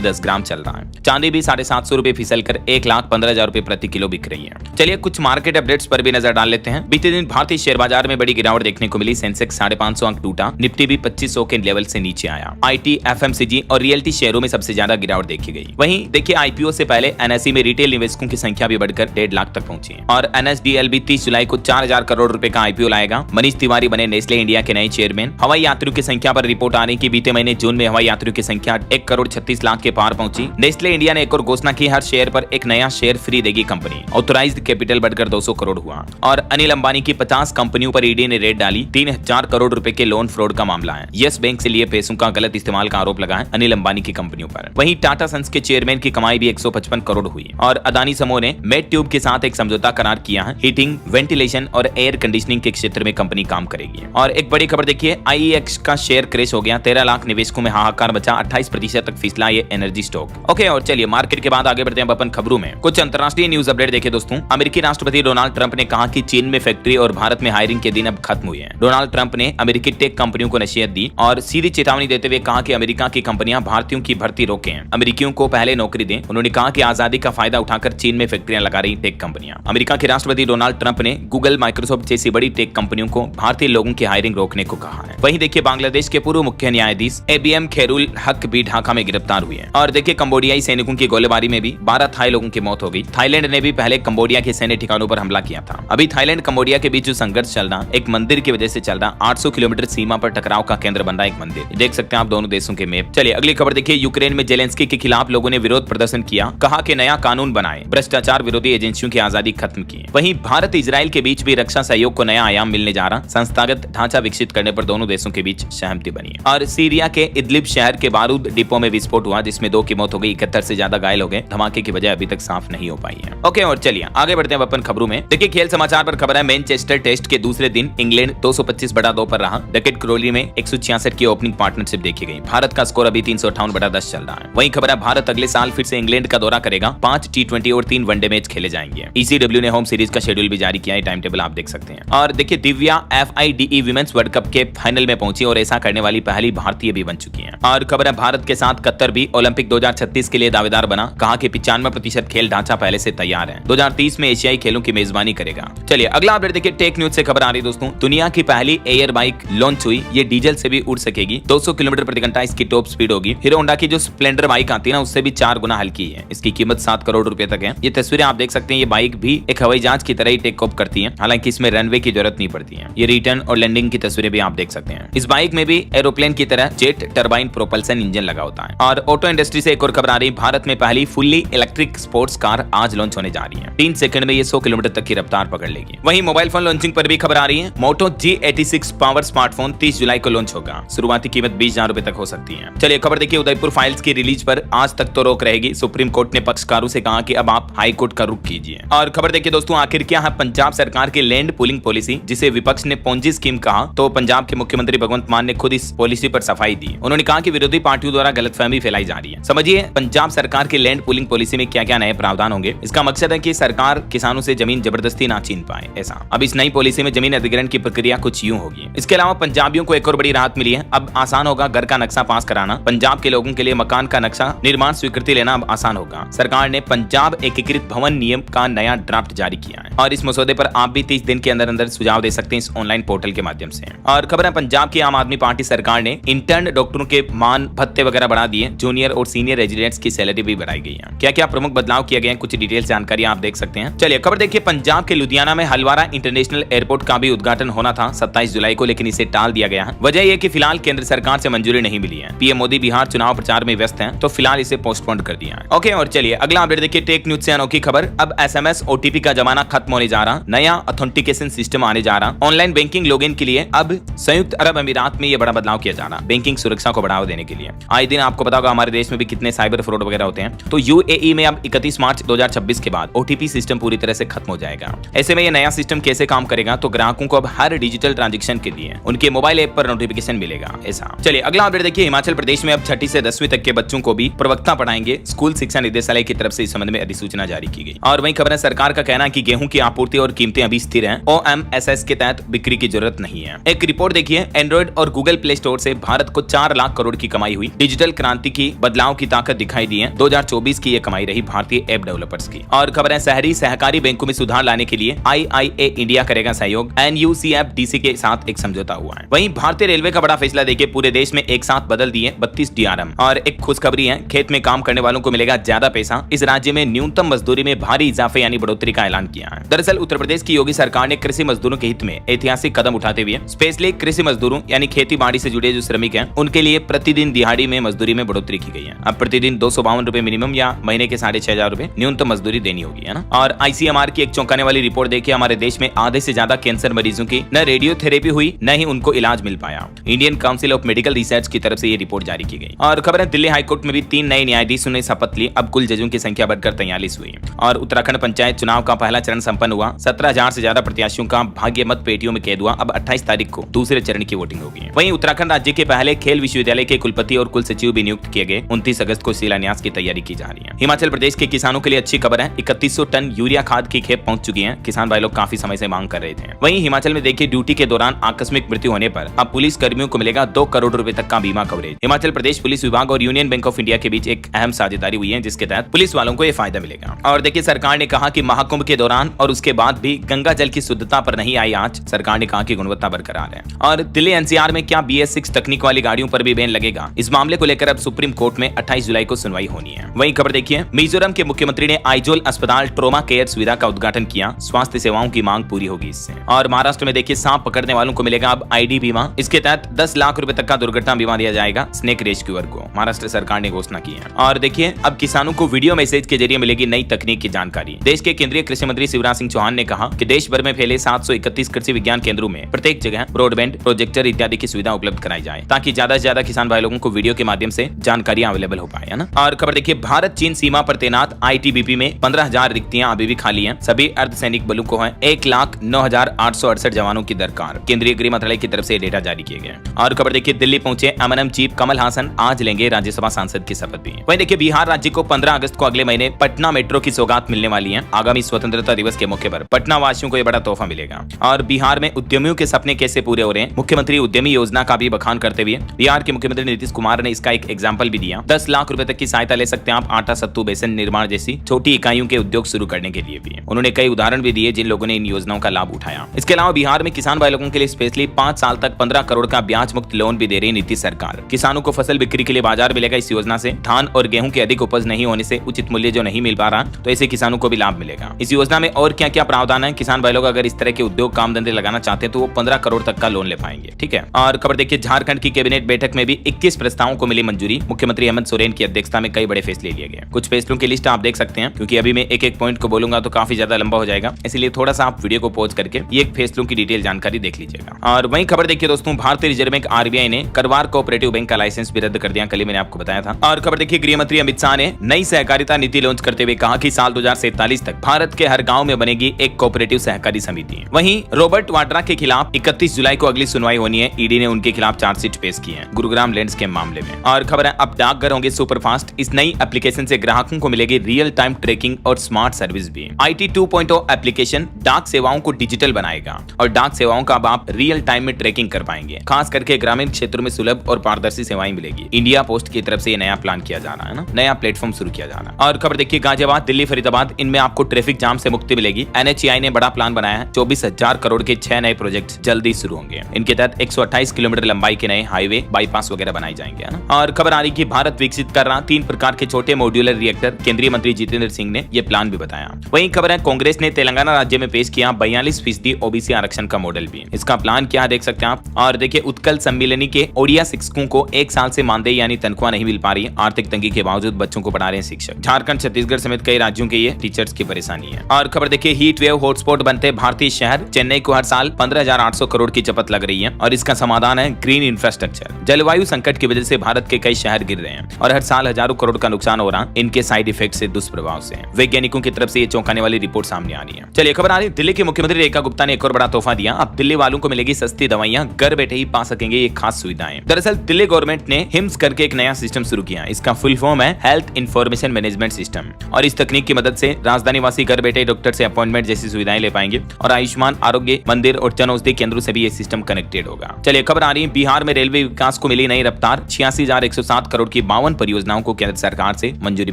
10 ग्राम चल रहा है। चांदी भी 750 रुपए फिसल कर 1,15,000 रुपए प्रति किलो बिक रही है। चलिए कुछ मार्केट अपडेट्स पर भी नजर डाल लेते हैं। बीते दिन भारतीय शेयर बाजार में बड़ी गिरावट देखने को मिली। सेंसेक्स 550 अंक टूटा, निफ्टी भी 2500 के लेवल से नीचे आया। आईटी, एफएमसीजी और रियल्टी शेयरों में सबसे ज्यादा गिरावट देखी गई। वहीं देखिए आईपीओ से पहले एनएसई में रिटेल निवेशकों की संख्या भी बढ़कर 1.5 लाख तक पहुंची है और एनएसडीएल भी 30 जुलाई को 4000 करोड़ रुपए का आईपीओ लाएगा। मनीष तिवारी बने नेस्ले इंडिया के नए चेयरमैन। हवाई यात्रियों की संख्या पर रिपोर्ट आ रही कि बीते महीने जून में हवाई यात्रियों की संख्या 1,36,00,000 के पार पहुंची। नेस्ले इंडिया ने एक और घोषणा की, हर शेयर पर एक नया शेयर फ्री देगी कंपनी। ऑथराइज्ड कैपिटल बढ़कर 200 करोड़ हुआ। और अनिल अंबानी की 50 कंपनियों पर ईडी ने रेड डाली। 3000 करोड़ रुपए के लोन फ्रॉड का मामला है। यस बैंक से लिए पैसों का गलत इस्तेमाल का आरोप लगा है अनिल अंबानी की कंपनियों पर। वहीं टाटा सन्स के चेयरमैन की कमाई भी 155 करोड़ हुई और अदानी समूह ने मेड ट्यूब के साथ एक समझौता करार किया है। हीटिंग, वेंटिलेशन और एयर कंडीशनिंग के क्षेत्र में कंपनी काम करेगी। और एक बड़ी खबर देखिए, आईईएक्स का शेयर क्रैश हो गया। 13 लाख निवेशकों में हाहाकार मचा। 28% तक फिसला ये एनर्जी स्टॉक। ओके, और चलिए मार्केट के बाद आगे बढ़ते हैं अपन खबरों में। कुछ अंतर्राष्ट्रीय न्यूज अपडेट देखिए दोस्तों। अमेरिकी राष्ट्रपति डोनाल्ड ट्रंप ने कहा कि चीन में फैक्ट्री और भारत में हायरिंग के दिन अब खत्म हुए हैं। डोनाल्ड ट्रंप ने अमेरिकी टेक कंपनियों को नसीहत दी और सीधी चेतावनी देते हुए कहा कि अमेरिका की कंपनियां भारतीयों की भर्ती रोकें, अमेरिकियों को पहले नौकरी दें। उन्होंने कहा कि आजादी का फायदा उठाकर चीन में फैक्ट्रियां लगा रही टेक कंपनियां। अमेरिका के राष्ट्रपति डोनाल्ड ट्रंप ने गूगल, माइक्रोसॉफ्ट जैसी बड़ी टेक कंपनियों को भारतीय लोगों की हायरिंग रोकने को कहा है। वहीं देखिए बांग्लादेश के पूर्व मुख्य न्यायाधीश एबीएम खैरुल हक भी ढाका में गिरफ्तार हुए हैं। और देखिए कंबोडियाई सैनिकों की गोलीबारी में भी 12 थाई लोगों की मौत हो गई। थाईलैंड ने भी पहले कंबोडिया के सैन्य ठिकानों पर हमला किया था। अभी थाईलैंड कंबोडिया के बीच जो संघर्ष चल रहा, एक मंदिर की वजह से चल रहा। 800 किलोमीटर सीमा पर टकराव का केंद्र बन रहा एक मंदिर। देख सकते हैं आप दोनों देशों के मैप। चलिए अगली खबर देखिए, यूक्रेन में जेलेंस्की के खिलाफ लोगों ने विरोध प्रदर्शन किया। कहा कि नया कानून बनाए, भ्रष्टाचार विरोधी एजेंसियों की आजादी खत्म की। वहीं भारत इजराइल के बीच भी रक्षा सहयोग को नया आयाम मिलने जा रहा। संस्थागत ढांचा विकसित करने पर दोनों देशों के बीच सहमति बनी। और सीरिया के इदलिब शहर के बारूद डिपो में विस्फोट हुआ, जिसमें 2 की मौत हो गई, 71 से ज्यादा घायल हो गए। धमाके की वजह अभी तक साफ नहीं हो पाई है। ओके, और चलिए आगे बढ़ते हैं अपन खबरों में। देखिए खेल समाचार पर खबर है, मैनचेस्टर टेस्ट के दूसरे दिन इंग्लैंड 225/2 पर रहा। डकेट क्रोली में 166 की ओपनिंग पार्टनरशिप देखी गई। भारत का स्कोर अभी 358/10 चल रहा है। वहीं खबर है, भारत अगले साल फिर से इंग्लैंड का दौरा करेगा। 5 T20 और 3 वनडे मैच खेले जाएंगे। ECW ने होम सीरीज का शेड्यूल भी जारी किया है, टाइम टेबल आप देख सकते हैं। और देखिए Divya FIDE women's world cup के फाइनल में पहुंची और ऐसा करने वाली पहली भारतीय भी बन चुकी है। और खबर है, भारत के साथ कतर भी ओलंपिक 2036 के लिए दावेदार बना। कहा कि 95% खेल ढांचा पहले से तैयार है। 2030 में एशियाई खेलों की मेजबानी करेगा। चलिए अगला अपडेट देखिए, टेक न्यूज से खबर आ रही है दोस्तों। दुनिया की पहली एयर बाइक लॉन्च हुई। ये डीजल से भी उड़ सकेगी। 200 किलोमीटर प्रति घंटा इसकी टॉप स्पीड होगी। हीरो होंडा की जो स्प्लेंडर बाइक आती है ना, उससे भी 4 गुना हल्की है। इसकी कीमत 7 करोड़ रुपए तक है। ये तस्वीरें आप देख सकते हैं। ये बाइक भी एक हवाई जहाज की तरह ही टेक ऑफ करती है, हालांकि इसमें रनवे की जरूरत नहीं पड़ती है। ये रिटर्न और लैंडिंग की तस्वीरें भी आप देख सकते हैं। इस बाइक में भी एरोप्लेन की तरह जेट टर्बाइन प्रोपल्सन इंजन लगा होता है। और ऑटो इंडस्ट्री से एक और खबर आ रही है, भारत में पहली फुल्ली इलेक्ट्रिक स्पोर्ट्स कार आज लॉन्च होने जा रही है। 3 सेकंड में ये 100 किलोमीटर तक की रफ्तार पकड़ लेगी। वहीं मोबाइल फोन लॉन्चिंग पर भी खबर आ रही है। मोटो G86 पावर स्मार्टफोन 30 जुलाई को लॉन्च होगा। शुरुआती कीमत 20,000 रुपए तक हो सकती है। चलिए खबर देखिए, उदयपुर फाइल्स की रिलीज पर आज तक तो रोक रहेगी। सुप्रीम कोर्ट ने पक्षकारों से कहा कि अब आप हाई कोर्ट का रुख कीजिए। और खबर देखिए दोस्तों, आखिर क्या है पंजाब सरकार की लैंड पूलिंग पॉलिसी, जिसे विपक्ष ने पोंजी स्कीम कहा, तो पंजाब के मुख्यमंत्री भगवंत मान ने खुद इस पॉलिसी पर सफाई दी। उन्होंने कहा कि विरोधी पार्टियों द्वारा गलतफहमी फैलाई जा रही है। समझिए पंजाब सरकार की लैंड पूलिंग पॉलिसी में क्या क्या नए प्रावधान होंगे। इसका मकसद है कि सरकार किसानों से जमीन जबरदस्ती ना छीन पाए। ऐसा अब इस नई पॉलिसी में जमीन अधिग्रहण की प्रक्रिया कुछ यूं होगी। इसके अलावा पंजाबियों को एक और बड़ी राहत मिली है। अब आसान होगा घर का नक्शा पास कराना। पंजाब के लोगों के लिए मकान का नक्शा निर्माण स्वीकृति लेना अब आसान होगा। सरकार ने पंजाब एकीकृत भवन नियम का नया ड्राफ्ट जारी किया है और इस मसौदे पर आप भी 30 दिन के अंदर अंदर सुझाव दे सकते हैं इस ऑनलाइन पोर्टल के माध्यम से। और खबर है, पंजाब की आम आदमी पार्टी सरकार ने इंटर्न डॉक्टरों के मान भत्ते वगैरह बढ़ा दिए। जूनियर और सीनियर रेजिडेंट्स की सैलरी भी बढ़ाई गई है। क्या क्या प्रमुख बदलाव किए गए हैं, कुछ डिटेल जानकारी आप देख सकते हैं। चलिए खबर देखिए, पंजाब के लुधियाना में हलवारा इंटरनेशनल एयरपोर्ट का भी उद्घाटन होना था 27 जुलाई को, लेकिन इसे टाल दिया गया है। वजह यह कि फिलहाल केंद्र सरकार से मंजूरी नहीं मिली है। पीएम मोदी बिहार चुनाव प्रचार में व्यस्त हैं, तो फिलहाल इसे पोस्टपोन कर दिया है। ओके, और चलिए अगला अपडेट देखिए, टेक न्यूज से अनोखी खबर। अब SMS OTP का जमाना खत्म होने जा रहा। नया ऑथेंटिकेशन सिस्टम आने जा रहा। ऑनलाइन बैंकिंग लॉगिन के लिए अब संयुक्त अरब अमीरात में यह बड़ा बदलाव किया जा रहा, बैंकिंग सुरक्षा को बढ़ावा देने के लिए। आए दिन आपको पता होगा हमारे देश में भी कितने साइबर फ्रॉड वगैरह होते हैं। तो UAE में अब 31 मार्च 2026 के बाद OTP सिस्टम पूरी तरह से खत्म हो जाएगा। ऐसे में ये नया सिस्टम कैसे काम करेगा, तो ग्राहकों को अब हर डिजिटल ट्रांजेक्शन के लिए उनके मोबाइल ऐप पर नोटिफिकेशन मिलेगा। ऐसा चलिए अगला अपडेट देखिए। हिमाचल प्रदेश में अब 6ठी से 10वीं तक के बच्चों को भी प्रवक्ता पढ़ाएंगे। स्कूल शिक्षा निदेशालय की तरफ से इस संबंध में अधिसूचना जारी की गई। और वहीं खबर है, सरकार का कहना है कि गेहूं की आपूर्ति और कीमतें अभी स्थिर हैं। OMSS के तहत बिक्री की जरूरत नहीं है। एक रिपोर्ट देखिए, एंड्रॉइड और गूगल प्ले स्टोर से भारत को 4 लाख करोड़ की कमाई हुई। डिजिटल क्रांति की बदलाव की ताकत दिखाई दी है। 2024 की ये कमाई रही भारतीय ऐप डेवलपर्स की। और खबर है, शहरी सहकारी बैंकों में सुधार लाने के लिए IIA इंडिया करेगा सहयोग। NUCFDC के साथ एक समझौता हुआ है। वहीं भारतीय रेलवे का बड़ा फैसला देखिए, पूरे देश में एक साथ बदल दिए 32 DRM। और एक खुशखबरी है, खेत में काम करने वालों को मिलेगा ज्यादा पैसा। इस राज्य में न्यूनतम मजदूरी में भारी इजाफे यानी बढ़ोतरी का ऐलान किया है। दरअसल उत्तर प्रदेश की योगी सरकार ने कृषि मजदूरों के हित में ऐतिहासिक कदम उठाते हुए स्पेशली कृषि मजदूरों यानी खेती बाड़ी से जुड़े जो श्रमिक हैं उनके लिए प्रतिदिन दिहाड़ी में मजदूरी में बढ़ोतरी की गई है। अब प्रतिदिन 252 रुपए मिनिमम या महीने के 6,500 रुपए न्यूनतम मजदूरी देनी होगी, है ना। और ICMR की एक चौंकाने वाली रिपोर्ट देखिए, हमारे देश में आधे से ज्यादा कैंसर मरीजों की न रेडियोथेरेपी हुई न ही उनको इलाज मिल पाया। Indian council of medical research की तरफ से ये रिपोर्ट जारी की गई। और खबर है, दिल्ली हाईकोर्ट में भी 3 नए न्यायाधीशों ने शपथ ली। अब कुल जजों की संख्या बढ़कर 43 हुई। और उत्तराखंड पंचायत चुनाव का पहला चरण संपन्न हुआ। 17,000 से ज्यादा प्रत्याशियों का भाग्य मत पेटियों में कैद हुआ। अब 28 तारीख को दूसरे चरण की वोटिंग होगी। वहीं उत्तराखंड राज्य के पहले खेल विश्वविद्यालय के कुलपति और कुल सचिव भी नियुक्त किए गए। 29 अगस्त को शिलान्यास की तैयारी की जा रही है। हिमाचल प्रदेश के किसानों के लिए अच्छी खबर है, 3100 टन यूरिया खाद की खेप पहुंच चुकी है। किसान भाई लोग काफी समय से मांग कर रहे थे। वहीं हिमाचल में देखिए, ड्यूटी के दौरान आकस्मिक मृत्यु होने पर अब पुलिस कर्मियों को मिलेगा 2 करोड़ रुपए तक का बीमा कवरेज। हिमाचल प्रदेश पुलिस विभाग और यूनियन बैंक ऑफ इंडिया के बीच एक अहम साझेदारी हुई है, जिसके तहत पुलिस वालों को यह फायदा मिलेगा। और देखिए, सरकार ने कहा कि महाकुंभ के दौरान और उसके बाद भी गंगा जल की शुद्धता पर नहीं आई आंच। सरकार ने कहा कि गुणवत्ता बरकरार है। और दिल्ली NCR में क्या BS6 तकनीक वाली गाड़ियों पर भी बैन लगेगा, इस मामले को लेकर अब सुप्रीम कोर्ट में 28 जुलाई को सुनवाई होनी है। वहीं खबर देखिए, मिजोरम के मुख्यमंत्री ने आइजोल अस्पताल ट्रोमा केयर सुविधा का उद्घाटन किया। स्वास्थ्य सेवाओं की मांग पूरी होगी इससे। और महाराष्ट्र में देखिए, सांप पकड़ने वालों को मिलेगा अब ID बीमा। इसके तहत 10 लाख रुपए तक का दुर्घटना बीमा दिया जाएगा स्नेक रेस्क्यूअर को। महाराष्ट्र सरकार ने घोषणा की है। और देखिए, अब किसानों को वीडियो मैसेज के जरिए मिलेगी नई तकनीक की जानकारी। देश के केंद्रीय कृषि मंत्री शिवराज सिंह चौहान ने कहा कि देश भर में फैले 731 कृषि विज्ञान केंद्रों में प्रत्येक जगह ब्रॉडबैंड, प्रोजेक्टर इत्यादि की सुविधा उपलब्ध कराई जाए, ताकि ज्यादा से ज्यादा किसान भाई लोगों को वीडियो के माध्यम से जानकारियां अवेलेबल हो पाए, है ना। और खबर देखिए, भारत चीन सीमा पर तैनात ITBP में 15,000 रिक्तियां अभी भी खाली हैं। सभी अर्धसैनिक बलों को है 1,09,868 जवानों की दरकार। केंद्रीय गृह मंत्रालय की तरफ से डेटा जारी किए गए। और खबर देखिए, दिल्ली पहुंचे M&M चीफ कमल हासन, आज लेंगे राज्यसभा सांसद की शपथ भी। वहीं देखिए, बिहार राज्य को 15 अगस्त को अगले महीने पटना मेट्रो की सौगात मिलने वाली है। आगामी स्वतंत्रता दिवस के मौके पर पटना वासियों को यह बड़ा तोहफा मिलेगा। और बिहार में उद्यमियों के सपने कैसे पूरे हो रहे हैं, मुख्यमंत्री उद्यमी योजना का भी बखान करते हुए बिहार के मुख्यमंत्री नीतीश कुमार ने इसका एक एग्जाम्पल भी दिया। 10 लाख रुपए तक की सहायता ले सकते हैं आप आटा सत्तू बेसन निर्माण जैसी छोटी इकाइयों के उद्योग शुरू करने के लिए भी। उन्होंने कई उदाहरण भी दिए जिन लोगों ने इन योजनाओं का लाभ उठाया। इसके अलावा बिहार में किसान भाई लोगों के लिए स्पेशली 5 साल तक 15 करोड़ का ब्याज मुक्त लोन भी दे रही नीतीश सरकार। किसानों को फसल बिक्री के लिए बाजार मिलेगा इस योजना से। धान और गेहूं की अधिक उपज नहीं होने से उचित मूल्य जो नहीं मिल पा रहा, तो ऐसे किसानों को भी लाभ मिलेगा। इस योजना में और क्या क्या प्रावधान है, किसान भाई लोग अगर इस तरह के उद्योग काम धंधे लगाना चाहते हैं तो वो 15 करोड़ तक का लोन ले पाएंगे, ठीक है। और खबर देखिए, झारखंड की कैबिनेट बैठक में भी 21 प्रस्तावों को मिली मंजूरी। मुख्यमंत्री हेमंत सोरेन की अध्यक्षता में कई बड़े फैसले लिए गए। कुछ फैसलों की लिस्ट आप देख सकते हैं, क्योंकि अभी मैं एक एक पॉइंट को बोलूंगा तो काफी ज्यादा लंबा हो जाएगा, इसलिए थोड़ा सा आप वीडियो को पॉज करके ये फैसलों की डिटेल जानकारी देख लीजिएगा। और वहीं खबर देखिए दोस्तों, भारतीय रिजर्व बैंक RBI ने करवार कोऑपरेटिव बैंक का लाइसेंस भी रद्द कर दिया। कल ही मैंने आपको बताया था। और खबर देखिए, गृह मंत्री अमित शाह ने नई सहकारिता नीति लॉन्च करते हुए कहा कि साल 2047 तक भारत के हर गांव में बनेगी एक कोऑपरेटिव सहकारी समिति। वहीं रॉबर्ट वाड्रा के खिलाफ 31 जुलाई को अगली सुनवाई होनी है। ईडी ने उनके खिलाफ चार्जशीट पेश की है गुरुग्राम लैंड स्कैम मामले में। और खबर है, अब डाकघर होंगे सुपरफास्ट। इस नई एप्लीकेशन से ग्राहकों को मिलेगी रियल टाइम ट्रैकिंग और स्मार्ट सर्विस भी। IT 2.0 एप्लीकेशन डाक सेवाओं को डिजिटल बनाएगा और डाक सेवाओं का अब आप रियल टाइम में ट्रैकिंग कर पाएंगे। खास करके ग्रामीण क्षेत्रों में सुलभ और पारदर्शी सेवाएं मिलेगी। इंडिया पोस्ट की तरफ से ये नया प्लान किया जा रहा है ना, नया प्लेटफॉर्म शुरू किया जा रहा है। और खबर देखिए, गाजियाबाद, दिल्ली, फरीदाबाद, इनमें आपको ट्रैफिक जाम से मुक्ति मिलेगी। NHAI ने बड़ा प्लान बनाया है। 24,000 करोड़ के 6 नए प्रोजेक्ट जल्दी शुरू होंगे। इनके तहत 128 किलोमीटर लंबाई के नए हाईवे, बाईपास वगैरह बनाए जाएंगे, है ना। और खबर आ रही कि भारत विकसित कर रहा 3 प्रकार के छोटे मॉड्यूलर रिएक्टर। केंद्रीय मंत्री जितेंद्र सिंह ने यह प्लान भी बताया। वहीं खबर है, कांग्रेस ने तेलंगाना राज्य में पेश किया 42% OBC आरक्षण का मॉडल भी। इसका प्लान क्या देख सकते हैं आप। और देखिए, उत्कल सम्मेलनी के ओडिया शिक्षकों को 1 साल से मानदेय यानी तनख्वाह नहीं मिल पा रही। आर्थिक तंगी के बावजूद बच्चों को पढ़ा रहे हैं शिक्षक। झारखंड, छत्तीसगढ़ समेत कई राज्यों के ये टीचर्स की परेशानी है। और खबर देखिए, हीट वेव हॉटस्पॉट बनते भारतीय शहर। चेन्नई को हर साल 15,800 करोड़ की चपत लग रही है और इसका समाधान है ग्रीन इंफ्रास्ट्रक्चर। जलवायु संकट की वजह से भारत के कई शहर गिर रहे हैं और हर साल हजारों करोड़ का नुकसान हो रहा। इनके साइड इफेक्ट से, दुष्प्रभाव से। वैज्ञानिकों की तरफ से ये चौंकाने वाली रिपोर्ट सामने आ रही है। हैं। चलिए खबर आ रही है, दिल्ली के मुख्यमंत्री रेखा गुप्ता ने एक और बड़ा तोहफा दिया। अब दिल्ली वालों को मिलेगी सस्ती दवाइयां, घर बैठे ही पा सकेंगे ये खास सुविधाएं। दरअसल दिल्ली गवर्नमेंट ने हिम्स करके एक नया सिस्टम शुरू किया। इसका फुल फॉर्म है हेल्थ इंफॉर्मेशन मैनेजमेंट सिस्टम, और इस तकनीक की मदद से राजधानी वासी घर बैठे डॉक्टर से अपॉइंटमेंट जैसी सुविधाएं ले पाएंगे, और आयुष्मान आरोग्य मंदिर और जन औषधि केंद्रों से भी ये सिस्टम कनेक्टेड होगा। चलिए खबर आ रही है, बिहार में रेलवे विकास को मिली नई रफ्तार। 86,107 करोड़ की 52 परियोजनाओं को केंद्र सरकार से मंजूरी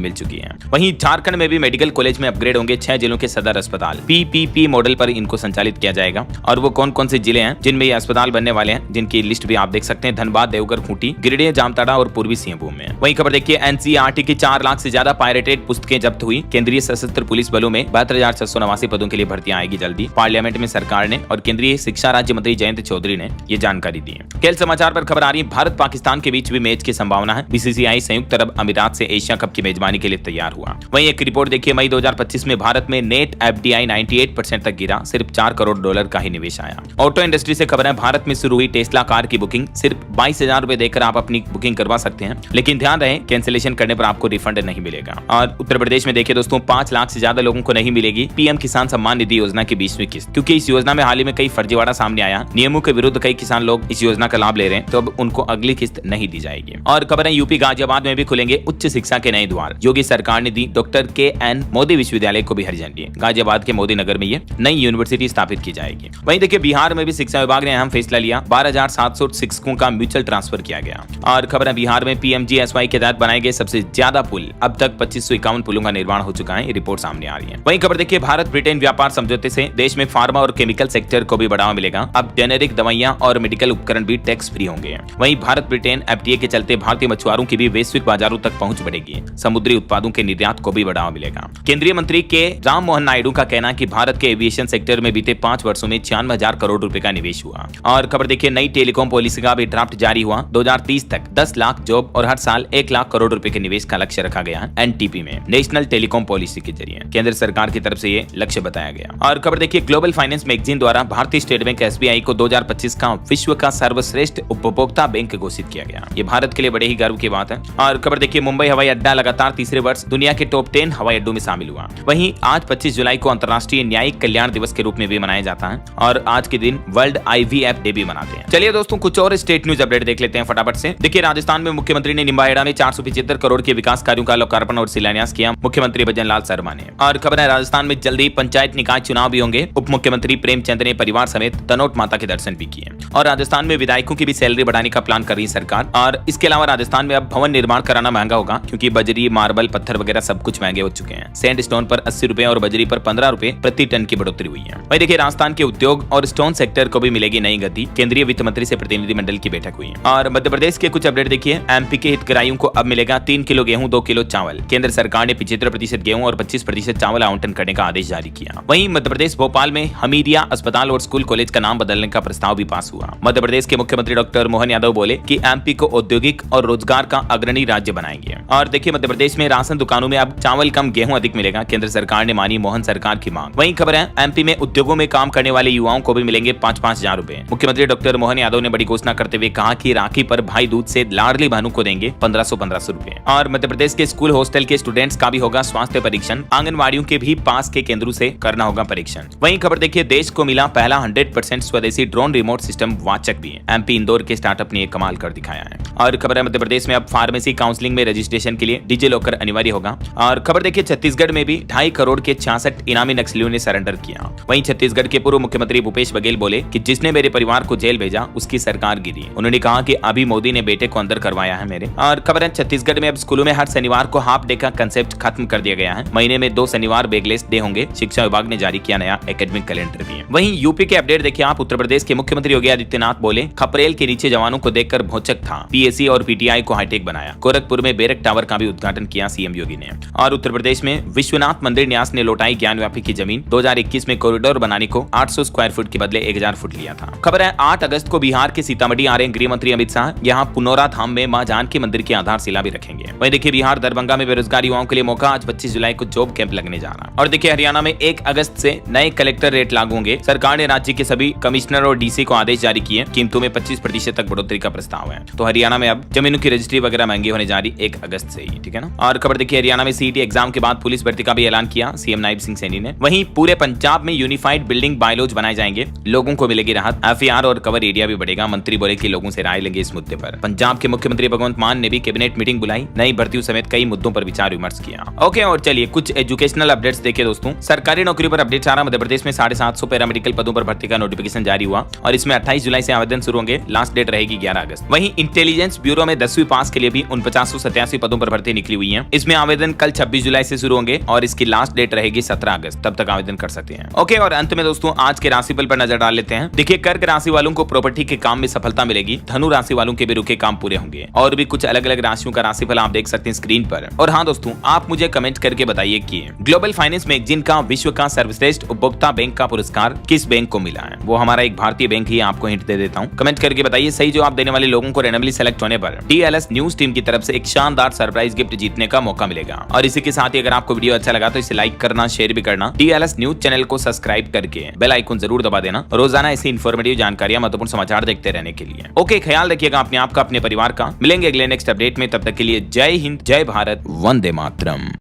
मिल चुकी है। वहीं झारखंड में भी मेडिकल कॉलेज में अपग्रेड होंगे 6 जिलों के सदर अस्पताल। PPP मॉडल पर इनको संचालित किया जाएगा। और वो कौन कौन से जिले हैं जिनमें ये अस्पताल बनने वाले हैं, जिनकी लिस्ट भी आप देख सकते हैं। धनबाद, देवघर, खूंटी, गिरिडीह, जामताड़ा और पूर्वी सिंहभूम में। वहीं खबर देखिए, NCERT की 4 लाख से ज्यादा पायरेटेड पुस्तकें जब्त हुई। केंद्रीय सशस्त्र पुलिस बलों में 72,689 पदों के लिए भर्तियां आएगी जल्दी। पार्लियामेंट में सरकार ने और केंद्रीय शिक्षा राज्य मंत्री जयंत चौधरी ने ये जानकारी दी है। खेल समाचार पर खबर आ रही है, भारत पाकिस्तान के बीच भी मैच की संभावना है। BCCI संयुक्त अरब अमीरात से एशिया कप की मेजबानी के लिए तैयार हुआ। वहीं एक रिपोर्ट देखिए, मई 2025 में भारत में नेट FDI 98% तक गिरा, सिर्फ $4 करोड़ का ही निवेश आया। ऑटो इंडस्ट्री से खबर है, भारत में शुरू हुई टेस्ला कार की बुकिंग। सिर्फ 22,000 रुपए देकर आप अपनी बुकिंग करवा सकते हैं, लेकिन ध्यान रहे कैंसिलेशन करने पर आपको रिफंड नहीं मिलेगा। और उत्तर प्रदेश में देखिए दोस्तों, 5 लाख से ज्यादा लोगों को नहीं मिलेगी PM किसान सम्मान निधि योजना की 20वीं किस्त, क्योंकि इस योजना में हाल ही में कई फर्जीवाड़ा सामने आया। नियमों के विरुद्ध कई किसान लोग इस योजना का लाभ ले रहे हैं, तो अब उनको अगली किस्त नहीं दी जाएगी। और खबर है, यूपी गाजियाबाद में भी खुलेंगे उच्च शिक्षा के नए द्वार। योगी सरकार ने दी डॉक्टर KN मोदी विश्वविद्यालय को भी हरी झंडी। गाजियाबाद के मोदी नगर में ये नई यूनिवर्सिटी स्थापित की जाएगी। वहीं देखिए, बिहार में भी शिक्षा विभाग ने अहम फैसला लिया। 12,700 शिक्षकों का म्यूचुअल ट्रांसफर किया गया। और खबर है, बिहार में PMGSY के तहत बनाए गए सबसे ज्यादा पुल। अब तक 2551 पुलों का निर्माण हो चुका है, रिपोर्ट सामने आ रही है। वहीं खबर देखिए, भारत ब्रिटेन व्यापार समझौते से देश में फार्मा और केमिकल सेक्टर को भी बढ़ावा मिलेगा। अब जेनेरिक दवाइयां और मेडिकल उपकरण भी टैक्स फ्री होंगे। वहीं भारत ब्रिटेन FTA के चलते भारतीय मछुआरों की भी वैश्विक बाजारों तक पहुंच बढ़ेगी। समुद्री उत्पादों के निर्यात को भी बढ़ावा मिलेगा। केंद्रीय मंत्री के राम मोहन नायडू का कहना है कि भारत के एविएशन सेक्टर में बीते 5 वर्षों में 96,000 करोड़ रुपए का निवेश हुआ। और खबर देखिए, नई टेलीकॉम पॉलिसी का भी ड्राफ्ट जारी हुआ। 2030 तक 10 लाख जॉब और हर साल 1 लाख करोड़ रुपए के निवेश का लक्ष्य रखा गया है। NTP में नेशनल टेलीकॉम पॉलिसी के जरिए केंद्र सरकार की तरफ से ये लक्ष्य बताया गया। और खबर देखिए, ग्लोबल फाइनेंस मैगजीन द्वारा भारतीय स्टेट बैंक SBI को 2025 का विश्व का सर्वश्रेष्ठ उपभोक्ता बैंक घोषित किया गया। ये भारत के लिए बड़े ही गर्व की बात है। और खबर देखिए, मुंबई हवाई अड्डा लगातार तीसरे वर्ष दुनिया के टॉप 10 हवाई अड्डों में शामिल हुआ। वहीं आज 25 जुलाई को अंतर्राष्ट्रीय न्यायिक कल्याण दिवस के रूप में भी मनाया जाता है, और आज के दिन वर्ल्ड IVF डे भी मनाते हैं। चलिए दोस्तों, कुछ और स्टेट न्यूज अपडेट देख लेते हैं फटाफट से। देखिए, राजस्थान में मुख्यमंत्री ने निम्बाहेड़ा में 475 करोड़ के विकास कार्यों का लोकार्पण और शिलान्यास किया, मुख्यमंत्री भजन लाल शर्मा ने। और खबर है, राजस्थान में जल्दी पंचायत निकाय चुनाव भी होंगे। उप मुख्यमंत्री प्रेमचंद ने परिवार समेत तनोट माता के दर्शन भी किए। और राजस्थान में विधायकों की भी सैलरी बढ़ाने का प्लान कर रही सरकार। और इसके अलावा राजस्थान में अब भवन निर्माण कराना महंगा होगा, क्योंकि बजरी, मार्बल, पत्थर वगैरह सब कुछ महंगे हो चुके हैं। सैंड स्टोन पर 80 रुपए और बजरी पर 15 रुपए प्रति टन की बढ़ोतरी हुई है। वही देखिए, राजस्थान के उद्योग और स्टोन सेक्टर को भी मिलेगी नई गति। केंद्रीय वित्त मंत्री से प्रतिनिधिमंडल की बैठक हुई। और मध्य प्रदेश के कुछ अपडेट देखिए, MP के हितग्राहियों को अब मिलेगा 3 किलो गेहूं, 2 किलो चावल। केंद्र सरकार ने 75% गेहूं और 25% चावल आवंटन करने का आदेश जारी किया। वहीं मध्य प्रदेश भोपाल में हमीदिया अस्पताल और स्कूल कॉलेज का नाम बदलने का प्रस्ताव भी पास हुआ। मध्य प्रदेश के मुख्यमंत्री डॉक्टर मोहन यादव बोले कि MP को औद्योगिक और रोजगार का अग्रणी राज्य बनाएंगे। और देखिए, मध्य प्रदेश में राशन दुकानों में अब चावल कम गेहूं अधिक मिलेगा। केंद्र सरकार ने मानी मोहन सरकार की मांग। वहीं खबर है, MP में उद्योगों में काम करने वाले युवाओं को भी मिलेंगे 5-5 हजार रुपए। मुख्यमंत्री डॉक्टर मोहन यादव ने बड़ी घोषणा करते हुए कहा कि राखी पर भाई दूज से लाडली बहनों को देंगे 1500 रुपए। और मध्य प्रदेश के स्कूल हॉस्टल के स्टूडेंट्स का भी होगा स्वास्थ्य परीक्षण। आंगनबाड़ियों के भी पास के केंद्रों से करना होगा परीक्षण। वहीं खबर देखिए, देश को मिला पहला 100% स्वदेशी ड्रोन रिमोट सिस्टम वाचक भी। MP इंदौर के स्टार्टअप ने कमाल कर दिखाया है। और खबर है, मध्य प्रदेश में अब फार्मेसी काउंसलिंग में रजिस्ट्रेशन के लिए डिजिलॉकर अनिवार्य होगा। और खबर देखिए, छत्तीसगढ़ में भी 2.5 करोड़ के 66 इनामी नक्सलियों ने सरेंडर किया। वहीं छत्तीसगढ़ के पूर्व मुख्यमंत्री भूपेश बघेल बोले कि जिसने मेरे परिवार को जेल भेजा उसकी सरकार गिरी। उन्होंने कहा कि अभी मोदी ने बेटे को अंदर करवाया है मेरे। और खबर है, छत्तीसगढ़ में अब स्कूलों में हर शनिवार को हाफ डे का कंसेप्ट खत्म कर दिया गया है। महीने में 2 शनिवार बैगलेस डे होंगे। शिक्षा विभाग ने जारी किया नया एकेडमिक कैलेंडर भी। वहीं यूपी के अपडेट देखिए आप। उत्तर प्रदेश के मुख्यमंत्री योगी आदित्यनाथ बोले, खपरेल के नीचे जवानों को देखकर भौचक था। PSC और PTI को हाईटेक बनाया। गोरखपुर में बैरक टावर का भी उद्घाटन किया CM योगी ने। और उत्तर प्रदेश में विश्वनाथ मंदिर न्यास ने लौटाई ज्ञानव्यापी की जमीन। 2021 में कॉरिडोर बनाने को 800 स्क्वायर फुट के बदले 1000 फुट लिया था। खबर है, 8 अगस्त को बिहार के सीतामढ़ी आ रहे गृह मंत्री अमित शाह। यहाँ पुनौरा धाम में मां जानकी मंदिर की आधारशिला भी रखेंगे। वहीं देखिए, बिहार दरभंगा में बेरोजगार युवाओं के लिए मौका। आज 25 जुलाई को जॉब कैंप लगने जा रहा। और देखिए, हरियाणा में 1 अगस्त से नए कलेक्टर रेट लागू होंगे। सरकार ने राज्य के सभी कमिश्नर और DC को आदेश जारी किए। कीमतों में 25% तक बढ़ोतरी का प्रस्ताव है। तो हरियाणा में अब जमीनों की रजिस्ट्री वगैरह महंगी होने जा रही 1 अगस्त से ही, ठीक है ना। और खबर देखिए, हरियाणा में CET एग्जाम के बाद पुलिस भर्ती का भी ऐलान किया CM नायब सिंह सैनी ने। वहीं पूरे पंजाब में यूनिफाइड बिल्डिंग बायलॉज बनाए जाएंगे, लोगों को मिलेगी राहत, एफआईआर और कवर एरिया भी बढ़ेगा। मंत्री बोले कि लोगों से राय लेंगे इस मुद्दे पर। पंजाब के मुख्यमंत्री भगवंत मान ने भी कैबिनेट मीटिंग बुलाई, नई भर्तियों समेत कई मुद्दों पर विचार विमर्श किया। ओके, और चलिए कुछ एजुकेशनल अपडेट्स देखिए दोस्तों। सरकारी नौकरी पर अपडेट आ रहा। मध्य प्रदेश में 750 पैरामेडिकल पदों पर भर्ती का नोटिफिकेशन जारी हुआ और इसमें 28 जुलाई से आवेदन शुरू होंगे, लास्ट डेट रहेगी 11 अगस्त। वहीं इंटेलिजेंस ब्यूरो में 10वीं पास के लिए भी 4987 पदों पर भर्ती निकली हुई है। इसमें आवेदन कल 26 जुलाई से शुरू होंगे और इसकी लास्ट डेट रहेगी 17 अगस्त, तब तक आवेदन कर सकते हैं। ओके, और अंत में दोस्तों आज के राशिफल पर नजर डाल लेते हैं। देखिए, कर्क राशि वालों को प्रॉपर्टी के काम में सफलता मिलेगी, धनु राशि वालों के भी रुके काम पूरे होंगे। और भी कुछ अलग अलग राशियों का राशिफल आप देख सकते हैं स्क्रीन पर। और हाँ दोस्तों, आप मुझे कमेंट करके बताइए कि ग्लोबल फाइनेंस मैगजीन का विश्व का सर्वश्रेष्ठ उपभोक्ता बैंक का पुरस्कार किस बैंक को मिला है। वो हमारा एक भारतीय बैंक ही, आपको हिंट दे देता हूँ। कमेंट करके बताइए। सही जवाब देने वाले लोगों को रैंडमली सेलेक्ट होने पर DLS न्यूज टीम की तरफ से एक शानदार सरप्राइज गिफ्ट जीतने का मौका मिलेगा। और इसी के साथ ही अगर आपको वीडियो अच्छा लगा तो इसे लाइक करना, शेयर भी करना, DLS न्यूज चैनल को सब्सक्राइब करके बेल आइकन जरूर दबा देना, रोजाना ऐसी इन्फॉर्मेटिव जानकारियां, महत्वपूर्ण समाचार देखते रहने के लिए। ओके, ख्याल रखिएगा अपने आप का, अपने परिवार का। मिलेंगे अगले नेक्स्ट अपडेट में, तब तक के लिए जय हिंद, जय भारत, वंदे मातरम।